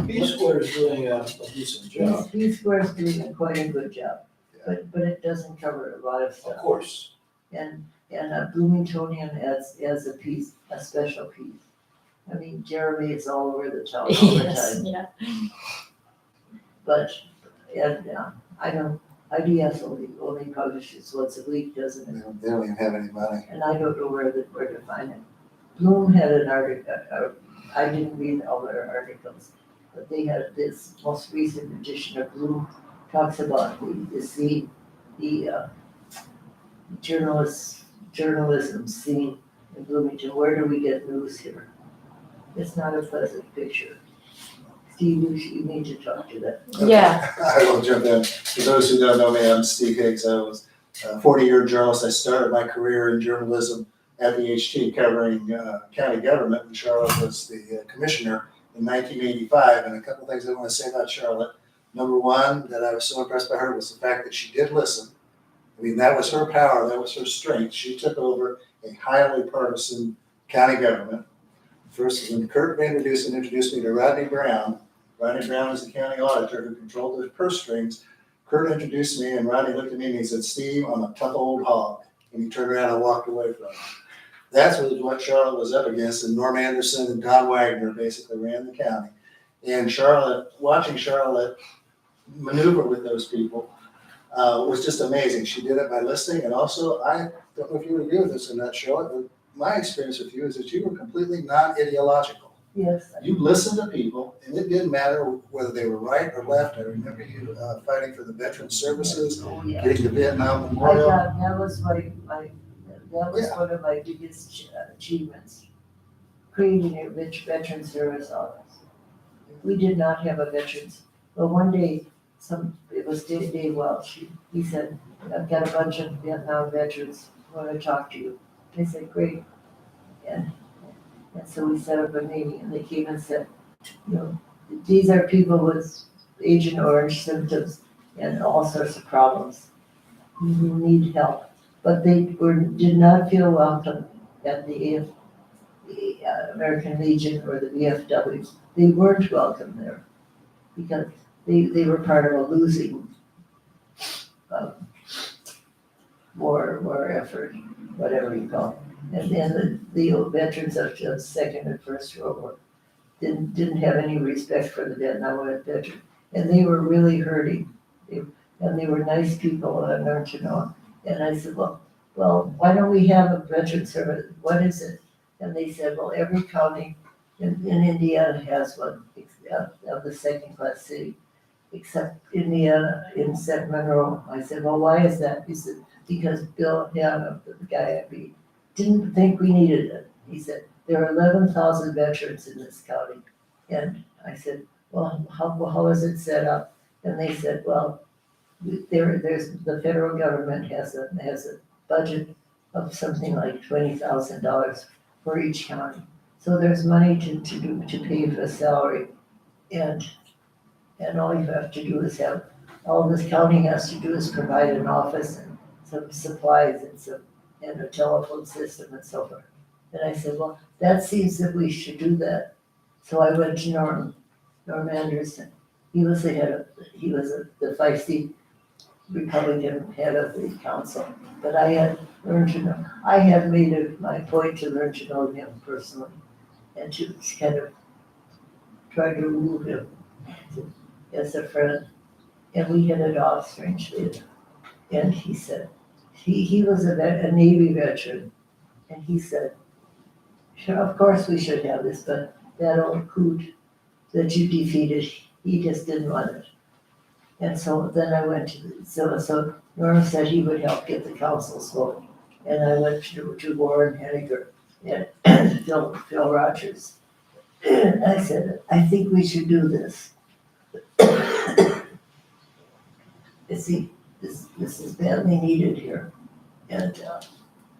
B Square is doing a decent job, B Square is doing quite a good job, but it doesn't cover a lot of of stuff. course. And Bloomingtonian adds a special piece. I mean, Jeremy is all over the town all the Yes, time. yeah. But, IDS only publishes once a week, doesn't it? They don't even have any money. And I don't know where to find it. Bloom had an article, I didn't read all their articles, but they had this most recent edition of Bloom talks about the journalism scene in Bloomington. Where do we get news here? It's not a pleasant picture. Steve, you need to talk to that. Yeah. I will jump in. For those who don't know me, I'm Steve Higgs. I was a 40-year journalist. I started my career in journalism at the Ph.D. covering county government when Charlotte was the commissioner in 1985. And a couple things I want to say about Charlotte. Number one, that I was so impressed by her was the fact that she did listen. I mean, that was her power. That was her strength. She took over a highly partisan county government. First, when Kurt introduced me to Rodney Brown. Rodney Brown was the county auditor who controlled the purse strings. Kurt introduced me, and Rodney looked at me and he said, "Steve, I'm a tough old hog." And he turned around and walked away from him. That's what Charlotte was up against, and Norm Anderson and Don Wagner basically ran the county. And watching Charlotte maneuver with those people was just amazing. She did it by listening, and also, I don't know if you would agree with this or not, Charlotte, but my experience with you is that you were completely non-ideological. Yes. You listened to people, and it didn't matter whether they were right or left. I remember you fighting for the veterans services, Oh, yeah. getting the Vietnam I Memorial. thought that was one of my biggest achievements, creating a rich veteran service office. We did not have a veterans, but one day, it was Dave Welch, he said, "I've got a bunch of Vietnam veterans who want to talk to you." I said, "Great." And so we set up a meeting, and they came and said, these are people with Agent Orange symptoms and all sorts of problems who need help. But they did not feel welcome at the American Legion or the VFW. They weren't welcome there because they were part of a losing war effort, whatever you call it. And then the old veterans of the Second and First World War didn't have any respect for the Vietnam veteran, and they were really hurting. And they were nice people, and I learned to know. And I said, well, why don't we have a veteran service? What is it? And they said, well, every county in Indiana has one of the second-class city. except Indiana, in St. Monroe. I said, well, why is that? He said, because Bill Hanna, the guy I beat, didn't think we needed it. He said, there are 11,000 veterans in this county. And I said, well, how is it set up? And they said, well, there's, the federal government has a budget of something like $20,000 for each county. So there's money to pay for salary. And all you have to do is all this county has to do is provide an office and some supplies and a telephone system and so forth. And I said, well, that seems that we should do that. So I went to Norm Anderson. He was the feisty Republican head of the council. But I had made it my point to learn to know him personally and to kind of try to remove him as a friend. And we hit it off strangely. And he said, he was a Navy veteran. And he said, sure, of course we should have this, but that old coot that you defeated, he just didn't want it. And so then I went to, so Norm said he would help get the council's vote. And I went to Warren Henniger and Phil Rogers. And I said, I think we should do this. See, this is badly needed here. And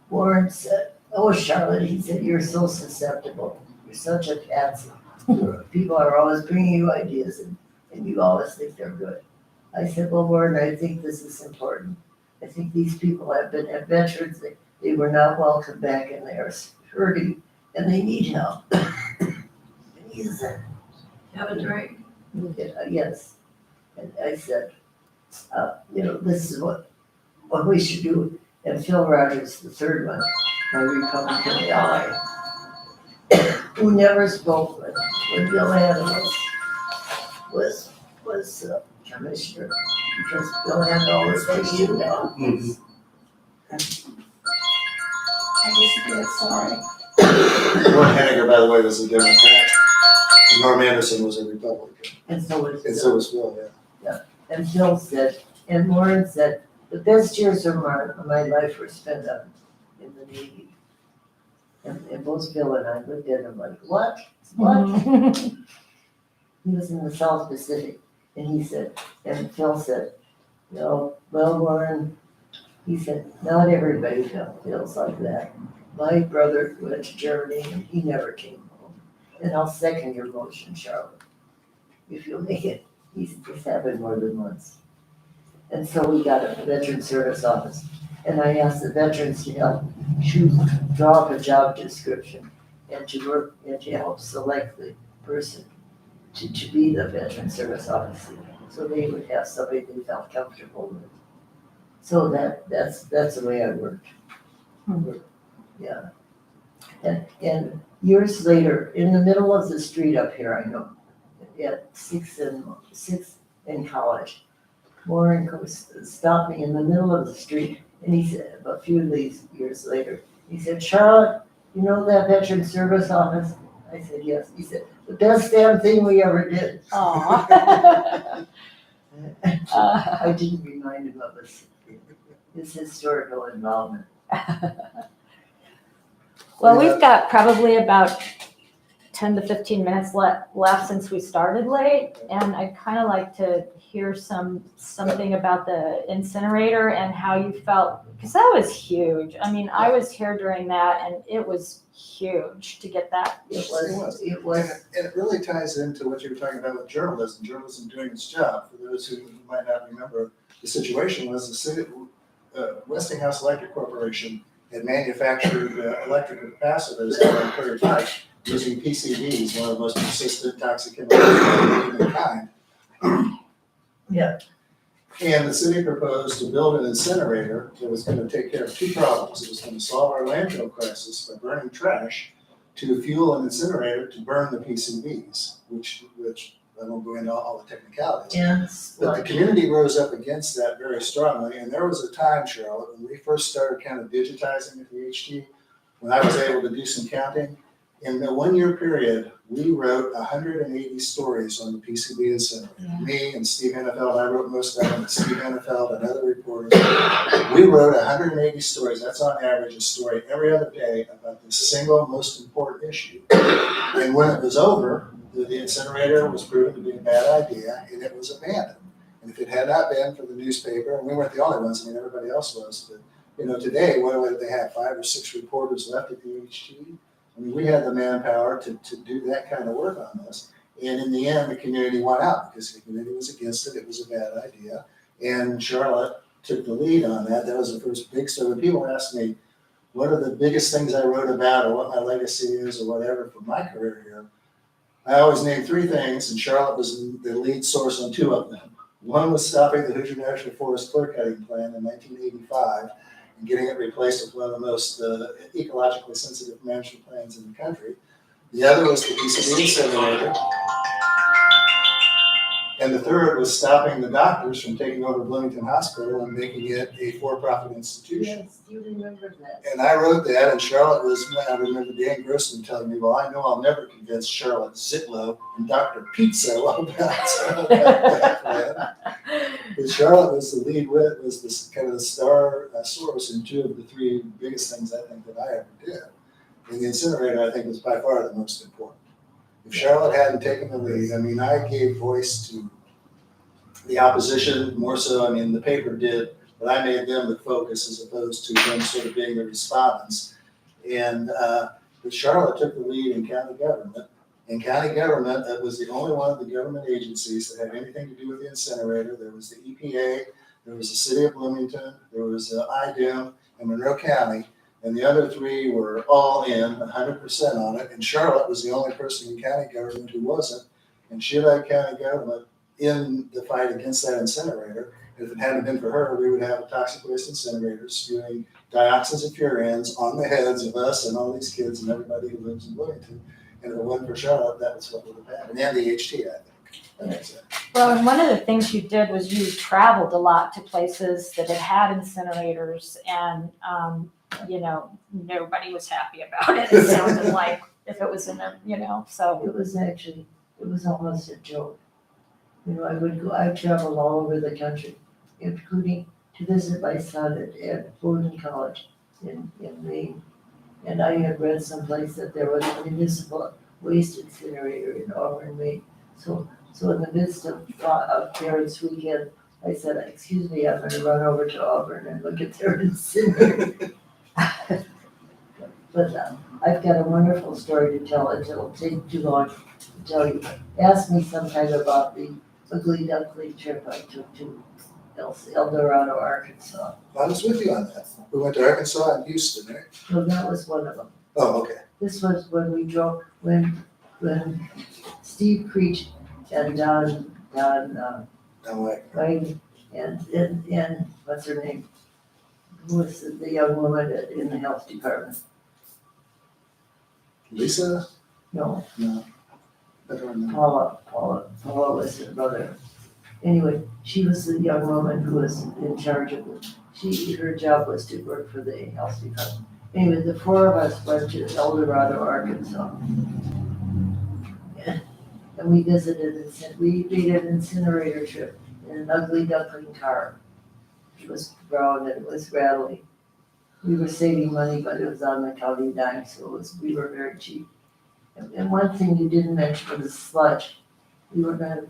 Warren said, oh, Charlotte, he said, you're so susceptible. You're such a patsy. People are always bringing you ideas and you always think they're good. I said, well, Warren, I think this is important. I think these people have been veterans. They were not welcome back and they are hurting and they need help. And he said, Have a drink. yes. And I said, this is what we should do. And Phil Rogers, the third one, my Republican ally, who never spoke when Bill Hanna was commissioner, because Bill Hanna always pushed him down. I just did, sorry. Warren Henniger, by the way, was a Democrat, and Norm Anderson was a Republican, And so was and so was Phil, yeah. And Phil said, and Warren said, the best years of my life were spent in the Navy. And both Phil and I looked at him like, what? What? He was in the South Pacific, and he said, and Phil said, well, Warren, he said, not everybody feels like that. My brother went to Germany, and he never came home. And I'll second your motion, Charlotte, if you'll make it. He's happened more than once. And so we got a veteran service office. And I asked the veterans to help draw up a job description and to work and to help select the person to be the veteran service officer. So they would have somebody they felt comfortable with. So that's the way I worked. Yeah. And years later, in the middle of the street up here, I know, at 6th and College, Warren stopped me in the middle of the street, and he said, a few of these years later, he said, Charlotte, you know that veteran service office? I said, yes. He said, the best damn thing we ever did. Aw. I didn't remind him of his historical involvement. Well, we've got probably about 10 to 15 minutes left since we started late, and I'd kind of like to hear something about the incinerator and how you felt, because that was huge. I mean, I was here during that, and it was huge to get that. It was. And it really ties into what you were talking about with journalism doing its job. For those who might not remember, the situation was the city, Westinghouse Electric Corporation had manufactured electrical capacitors that were very tight using PCBs, one of the most persistent toxic chemicals of humankind. Yeah. And the city proposed to build an incinerator that was going to take care of two problems. It was going to solve our landfill crisis by burning trash to fuel an incinerator to burn the PCBs, which I won't go into all the technicalities. Yes. But the community rose up against that very strongly, and there was a time, Charlotte, when we first started kind of digitizing the Ph.D., when I was able to do some counting, In the 1 year period, we wrote 180 stories on the PCB incinerator. Yeah. Me and Steve Hannafeld, I wrote most of them, and Steve Hannafeld and other reporters. We wrote 180 stories. That's on average a story every other day about the single most important issue. And when it was over, the incinerator was proven to be a bad idea, and it was abandoned. And if it had not been for the newspaper, and we weren't the only ones, I mean, everybody else was, but today, what do they have, 5 or 6 reporters left at the HT? I mean, we had the manpower to do that kind of work on this. And in the end, the community won out because the community was against it. It was a bad idea. And Charlotte took the lead on that. That was the first big story. When people ask me, what are the biggest things I wrote about or what my legacy is or whatever for my career here, I always name 3 things, and Charlotte was the lead source on 2 of them. One was stopping the Hoosier National Forest clear cutting plan in 1985 and getting it replaced with one of the most ecologically sensitive management plans in the country. The other was the PCB incinerator. And the third was stopping the doctors from taking over Bloomington Hospital and making it a for-profit institution. Yes, you remember that. And I wrote that, and Charlotte was, I remember Dan Grossman telling me, well, I know I'll never convince Charlotte Zietlow and Dr. Pizza about that plan. But Charlotte was the lead wit, was this kind of the star source in 2 of the 3 biggest things I think that I ever did. And the incinerator, I think, was by far the most important. If Charlotte hadn't taken the lead, I mean, I gave voice to the opposition more so, I mean, the paper did, but I made them the focus as opposed to them sort of being the respondents. And but Charlotte took the lead in county government. In county government, that was the only one of the government agencies that had anything to do with the incinerator. There was the EPA, there was the city of Bloomington, there was IDEM, and Monroe County. And the other 3 were all in, 100% on it. And Charlotte was the only person in county government who wasn't. And she led county government in the fight against that incinerator. And if it hadn't been for her, we would have a toxic waste incinerator spewing dioxins and furans on the heads of us and all these kids and everybody who lives in Bloomington. And if it wasn't for Charlotte, that was what would have happened. And the HT, I think. That makes sense. Well, and one of the things you did was you traveled a lot to places that had incinerators, and nobody was happy about it. It sounded like if it was in a, so. It was almost a joke. I'd travel all over the country, including to visit my son at Bowdoin College in Maine. And I had read someplace that there was a municipal waste incinerator in Auburn, Maine. So in the midst of Parents' Weekend, I said, excuse me, I'm gonna run over to Auburn and look at their incinerator. But I've got a wonderful story to tell. It'll take too long to tell you. Ask me sometime about the ugly duckling trip I took to El Dorado, Arkansas. I was with you on that. We went to Arkansas and Houston, right? So that was one of them. Oh, okay. This was when we drove, when Steve preached and Don White and what's her name? Who was the young woman in the health department? Lisa? No, I don't remember. Paula was her brother. Anyway, she was the young woman who was in charge of it. Her job was to work for the health department. Anyway, the 4 of us went to El Dorado, Arkansas. And we visited, we made an incinerator trip in an ugly duckling car. It was brown and it was rattling. We were saving money, but it was on the county dime, so we were very cheap. And one thing you didn't mention was sludge. We were going to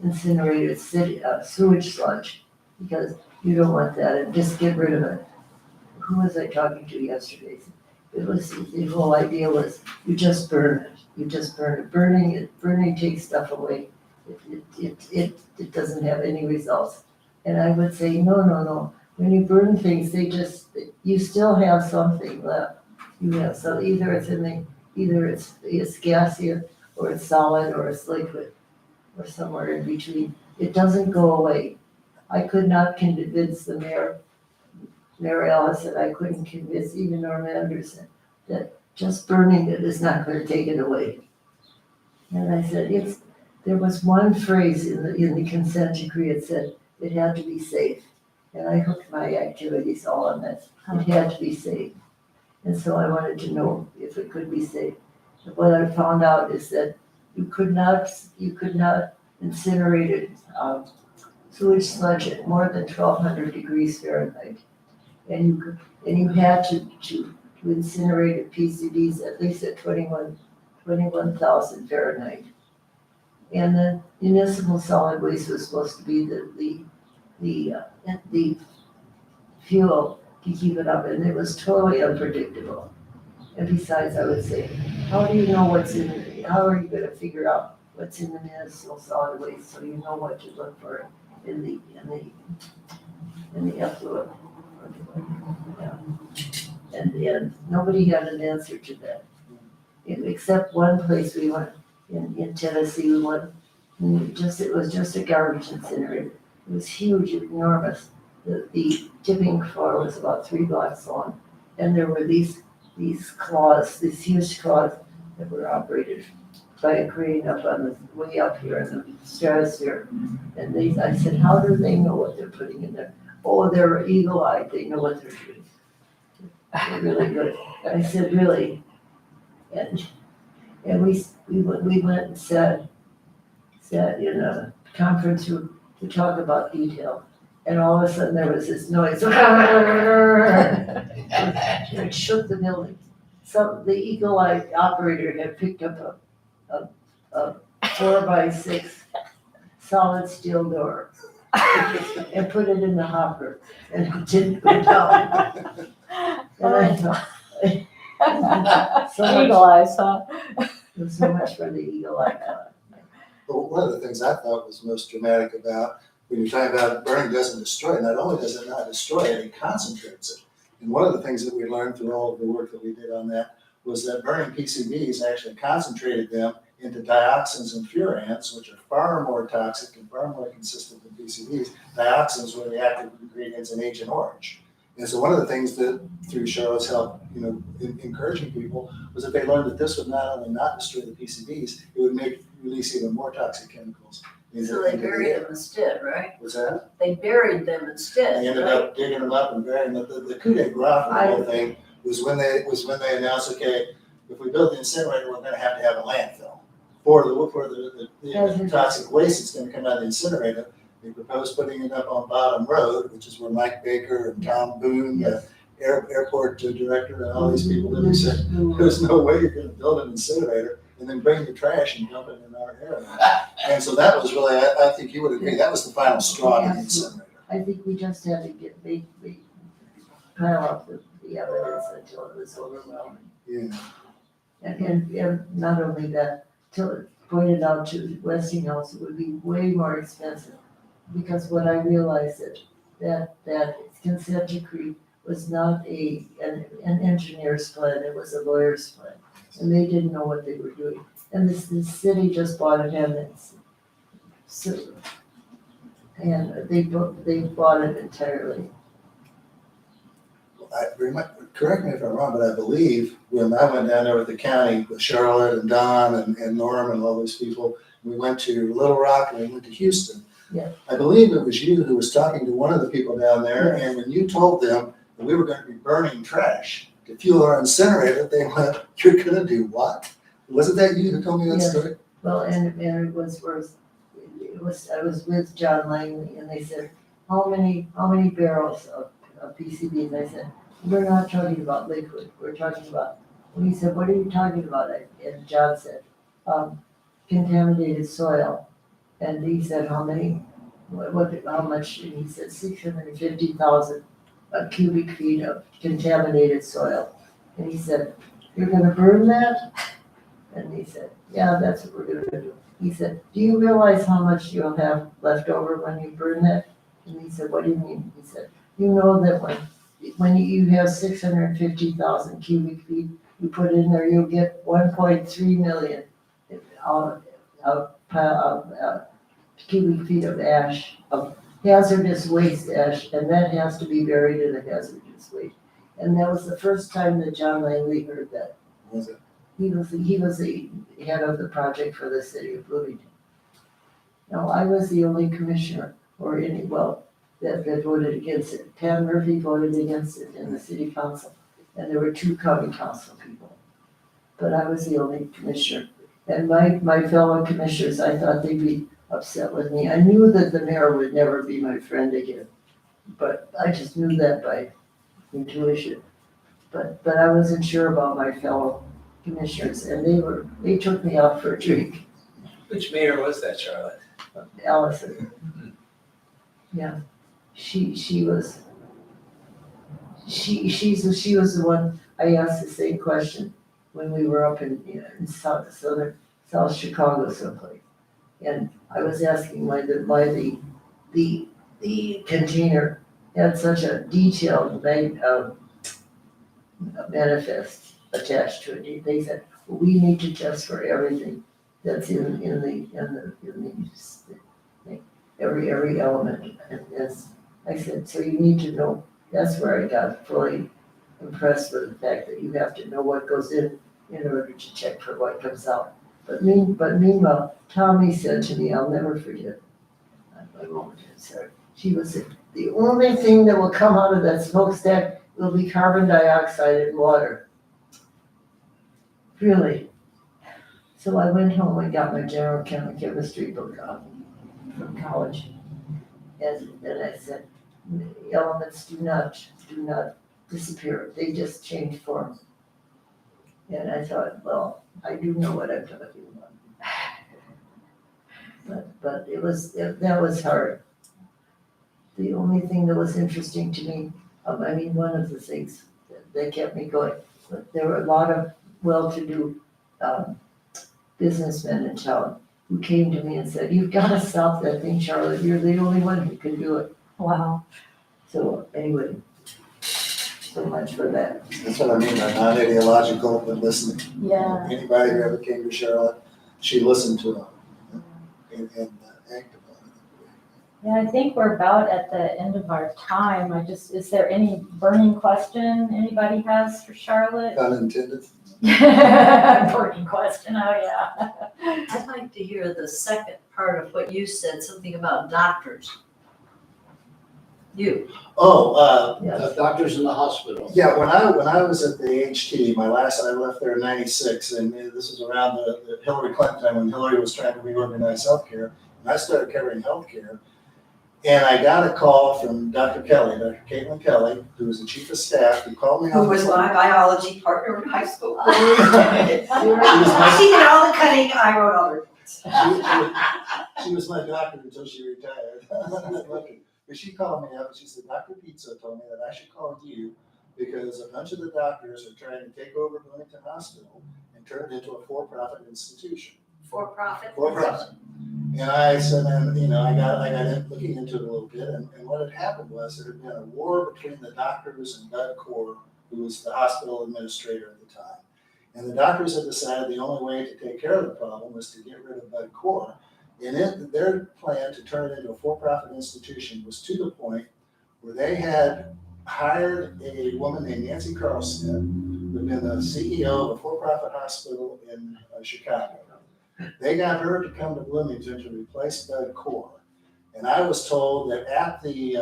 incinerate sewage sludge because you don't want that and just get rid of it. Who was I talking to yesterday? The whole idea was you just burn it. You just burn it. Burning takes stuff away. It doesn't have any results. And I would say, no. When you burn things, you still have something left. You have some, either it's gaseous or it's solid or it's liquid or somewhere in between. It doesn't go away. I could not convince the Mayor Ellis, and I couldn't convince even Norm Anderson that just burning it is not going to take it away. And I said, there was one phrase in the consent decree. It said it had to be safe. And I hooked my activities all on that. It had to be safe. And so I wanted to know if it could be saved. What I found out is that you could not incinerate it, sewage sludge at more than 1,200 degrees Fahrenheit. And you had to incinerate PCBs at least at 21,000 Fahrenheit. And the municipal solid waste was supposed to be the fuel to keep it up, and it was totally unpredictable. And besides, I would say, how do you know what's in, how are you gonna figure out what's in the municipal solid waste, so you know what to look for in the effluent? Yeah. And nobody had an answer to that. Except one place we went, in Tennessee, we went, and it was just a garbage incinerator. It was huge, enormous. The tipping floor was about 3 blocks long, and there were these claws, these huge claws that were operated by a crane up on the, way up here in the stratosphere. And I said, how do they know what they're putting in there? Oh, they're eagle-eyed, they know what they're doing. They're really good. I said, really? And we went and sat in a conference room to talk about detail. And all of a sudden there was this noise. It shook the building. So the eagle-eyed operator had picked up a 4x6 solid steel door and put it in the hopper, and it didn't go down. And I thought, so much, Eagle eyes, huh? so much for the eagle-eyed. But one of the things I thought was most dramatic about when you're talking about burning doesn't destroy, not only does it not destroy it, it concentrates it. And one of the things that we learned through all of the work that we did on that was that burning PCBs actually concentrated them into dioxins and furans, which are far more toxic and far more consistent than PCBs. Dioxins were the active ingredients in Agent Orange. And so one of the things that through Charlotte's help, encouraging people was that they learned that this would not only not destroy the PCBs, it would release even more toxic chemicals. So they buried them instead, right? What's that? They buried them instead. They ended right? up digging them up and burying them. The coup de grace for the whole thing was when they announced, okay, if we build the incinerator, we're gonna have a landfill. For the toxic waste that's gonna come out of the incinerator. They proposed putting it up on Bottom Road, which is where Mike Baker and Tom Boone, the airport director, and all these people live. They said, there's no way you're gonna build an incinerator and then bring the trash and dump it in our area. And so that was really, I think you would agree, that was the final straw in the incinerator. I think we just had to pile up the evidence until it was overwhelming. Yeah. And not only that, till it pointed out to Westinghouse, it would be way more expensive. Because what I realized that consent decree was not an engineer's plan, it was a lawyer's plan. And they didn't know what they were doing. And the city just bought it and they bought it entirely. Correct me if I'm wrong, but I believe when I went down there with the county, with Charlotte and Don and Norm and all those people, we went to Little Rock and we went to Houston. Yeah. I believe it was you who was talking to one of the people down there, Yes. and when you told them that we were going to be burning trash to fuel our incinerator, they went, "You're going to do what?" Wasn't that you who told me that Yes. story? Well, and it was worse. I was with John Langley and they said, how many barrels of PCB? And I said, we're not talking about liquid, we're talking about, and he said, what are you talking about? And John said, contaminated soil. And he said, how many, how much? And he said 650,000 cubic feet of contaminated soil. And he said, you're gonna burn that? And he said, yeah, that's what we're gonna do. He said, do you realize how much you'll have left over when you burn that? And he said, what do you mean? He said, you know that when you have 650,000 cubic feet, you put in there, you'll get 1.3 million cubic feet of ash, of hazardous waste ash, and that has to be buried in a hazardous waste. And that was the first time that John Langley heard that. Was it? He was the head of the project for the city of Bloomington. Now, I was the only commissioner that voted against it. Pam Murphy voted against it in the city council. and there were 2 county council people. But I was the only commissioner. And my fellow commissioners, I thought they'd be upset with me. I knew that the mayor would never be my friend again, but I just knew that by intuition. But I wasn't sure about my fellow commissioners, and they took me out for a drink. Which mayor was that, Charlotte? Allison. Yeah, she was the one I asked the same question when we were up in South Chicago someplace. And I was asking why the container had such a detailed manifest attached to it. They said, well, we need to test for everything that's in the every element. And as I said, so you need to know. That's where I got fully impressed with the fact that you have to know what goes in order to check for what comes out. But meanwhile, Tommy said to me, I'll never forget. I won't. She was the only thing that will come out of that smokestack will be carbon dioxide and water. Really. So I went home and got my general chemistry book out from college. And I said, elements do not disappear. They just change form. And I thought, well, I do know what I'm talking about. But that was hard. The only thing that was interesting to me, one of the things that kept me going, but there were a lot of well-to-do businessmen in town who came to me and said, you've got to stop that thing, Charlotte. You're the only one who can do it. Wow. So anyway, so much for that. That's what I mean by non-ideological, but listening. Yeah. Anybody who ever came to Charlotte, she listened to them and acted on it. Yeah, I think we're about at the end of our time. Is there any burning question anybody has for Charlotte? Unintended. Burning question, oh yeah. I'd like to hear the second part of what you said, something about doctors. You. Oh, Doctors in the hospital. yeah, when I was at the H.T., I left there in '96, and this was around the Hillary Clinton time when Hillary was trying to reorganize healthcare, and I started covering healthcare. And I got a call from Dr. Kelly, Dr. Caitlin Kelly, who was the chief of staff, who called me. Who was my biology partner in high school. She She did all the cutting, I wrote all the reports. She was my doctor until she retired. But she called me up and she said, Dr. Pizza told me that I should call you because a bunch of the doctors are trying to take over Bloomington Hospital and turn it into a for-profit institution. For profit. For-profit. And I said, I got looking into it a little bit, and what had happened was there had been a war between the doctors and Bud Core, who was the hospital administrator at the time. And the doctors had decided the only way to take care of the problem was to get rid of Bud Core. And their plan to turn it into a for-profit institution was to the point where they had hired a woman named Nancy Carlstead, who had been the CEO of a for-profit hospital in Chicago. They got her to come to Bloomington to replace Bud Core. And I was told that at the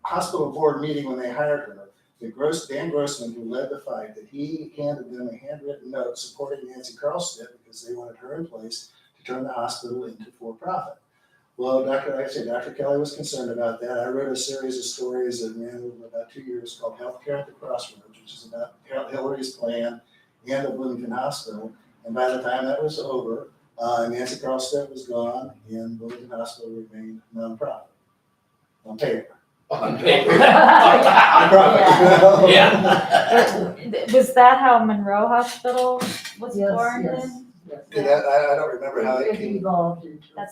hospital board meeting when they hired her, Dan Grossman, who led the fight, that he handed them a handwritten note supporting Nancy Carlstead because they wanted her in place to turn the hospital into for-profit. Well, Dr. Kelly was concerned about that. I wrote a series of stories that ran over about 2 years called Healthcare at the Crossroads, which is about Hillary's plan and the Bloomington Hospital. And by the time that was over, Nancy Carlstead was gone and Bloomington Hospital remained nonprofit on paper. On paper. Yeah. Was that how Monroe Hospital was Yes, born yes, in? yes. I don't remember how it came. evolved into. I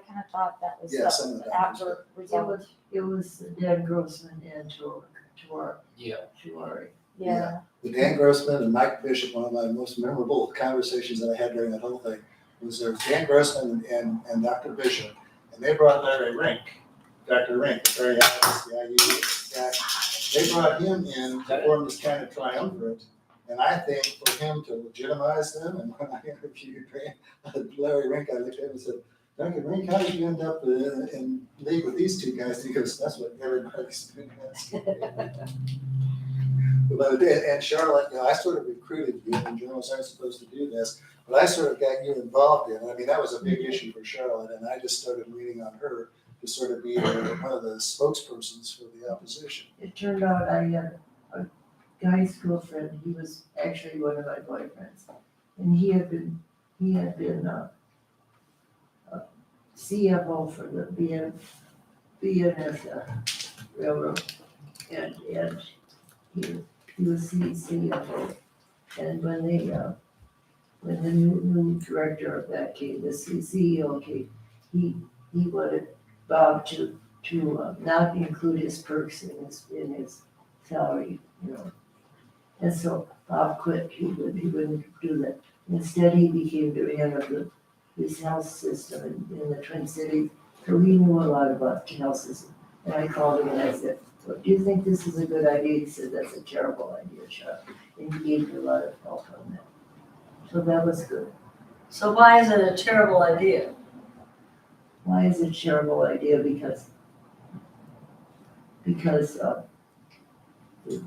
kind of thought that was Yeah, some of the that after result. It was Dan Grossman and Yeah. Tuari. Yeah. With Dan Grossman and Mike Bishop, one of my most memorable conversations that I had during that whole thing was there was Dan Grossman and Dr. Bishop, and they brought Larry Rink, Dr. Rink, the very obvious guy. They brought him in to form this kind of triumvirate, and I think for him to legitimize them, and when I interviewed Larry Rink, I looked at him and said, Dr. Rink, how did you end up in league with these two guys? Because that's what everybody's doing. But, and Charlotte, you know, I sort of recruited you, and journalists aren't supposed to do this, but I sort of got you involved in it. I mean, that was a big issue for Charlotte, and I just started leaning on her to sort of be one of the spokespersons for the opposition. It turned out I had a guy school friend, he was actually one of my boyfriends. And he had been CFO for the BNS Railroad. And he was CFO. And when the new director of that came, the CEO came, he wanted Bob to not include his perks in his salary, you know. And so Bob quit, he wouldn't do that. Instead, he became the head of this health system in the Twin Cities, so he knew a lot about health system. And I called him and I said, well, do you think this is a good idea? He said, that's a terrible idea, Chuck. And he gave me a lot of help on that. So that was good. So why is it a terrible idea? Why is it a terrible idea? Because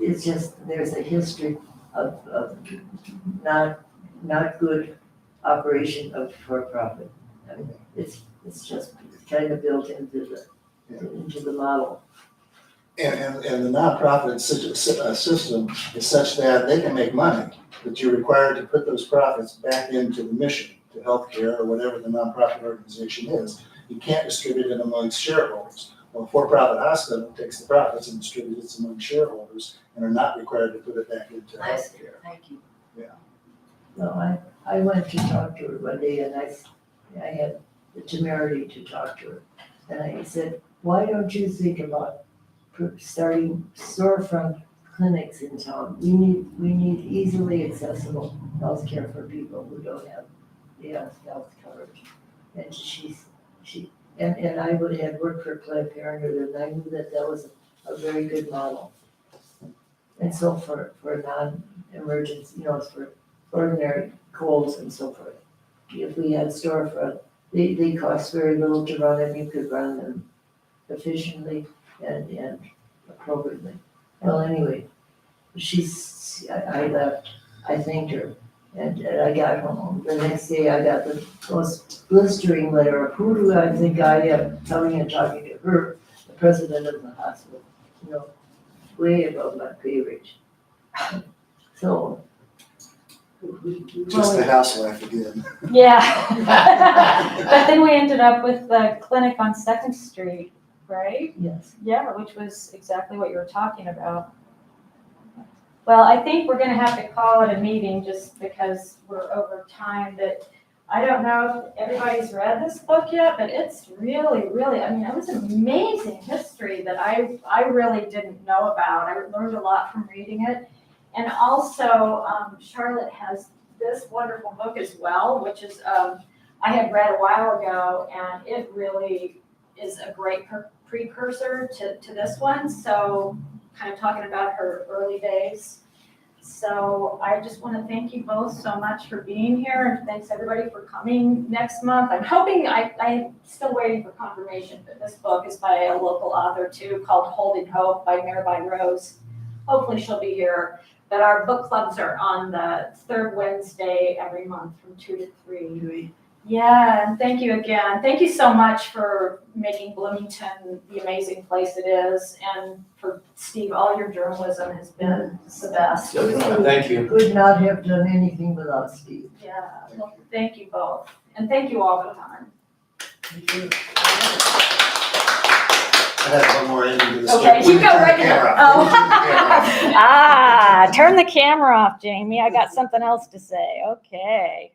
it's just, there's a history of not good operation of for-profit. I mean, it's just kind of built into the model. And the nonprofit system is such that they can make money, but you're required to put those profits back into the mission, to healthcare or whatever the nonprofit organization is. You can't distribute it amongst shareholders. Well, a for-profit hospital takes the profits and distributes it among shareholders and are not required to put it back into I see. healthcare. Thank you. No, I went to talk to her one day and I had the temerity to talk to her. And I said, why don't you think about starting storefront clinics in town? We need easily accessible healthcare for people who don't have health coverage. And and I had worked for Planned Parenthood, and I knew that was a very good model. And so for non-emergency, you know, for ordinary colds and so forth, if we had storefront, they cost very little to run, and you could run them efficiently and appropriately. Well, anyway, I left, I thanked her, and I got home. The next day I got the most blistering letter of who do I think I am, coming and talking to her, the president of the hospital, you know, way above my pay rate. So. Just the housewife again. Yeah. But then we ended up with the clinic on 2nd Street, right? Yes. Yeah, which was exactly what you were talking about. Well, I think we're gonna have to call it a meeting just because we're over time, but I don't know if everybody's read this book yet, but it's really, really, I mean, it was an amazing history that I really didn't know about. I learned a lot from reading it. And also, Charlotte has this wonderful book as well, which is, I had read a while ago, and it really is a great precursor to this one. So kind of talking about her early days. So I just want to thank you both so much for being here, and thanks everybody for coming next month. I'm hoping, I'm still waiting for confirmation, but this book is by a local author too, called Holding Hope by Maribel Rose. Hopefully she'll be here. But our book clubs are on the 3rd Wednesday every month from 2 to 3. Yeah, and thank you again. Thank you so much for making Bloomington the amazing place it is. And for Steve, all your journalism has been the best. Thank you. Could not have done anything without Steve. Yeah, well, thank you both. And thank you all for coming. I have one more ending to the story. Okay, We you can go turn right the ahead. camera Oh. off. Turn the camera off, Jamie. I got something else to say. Okay.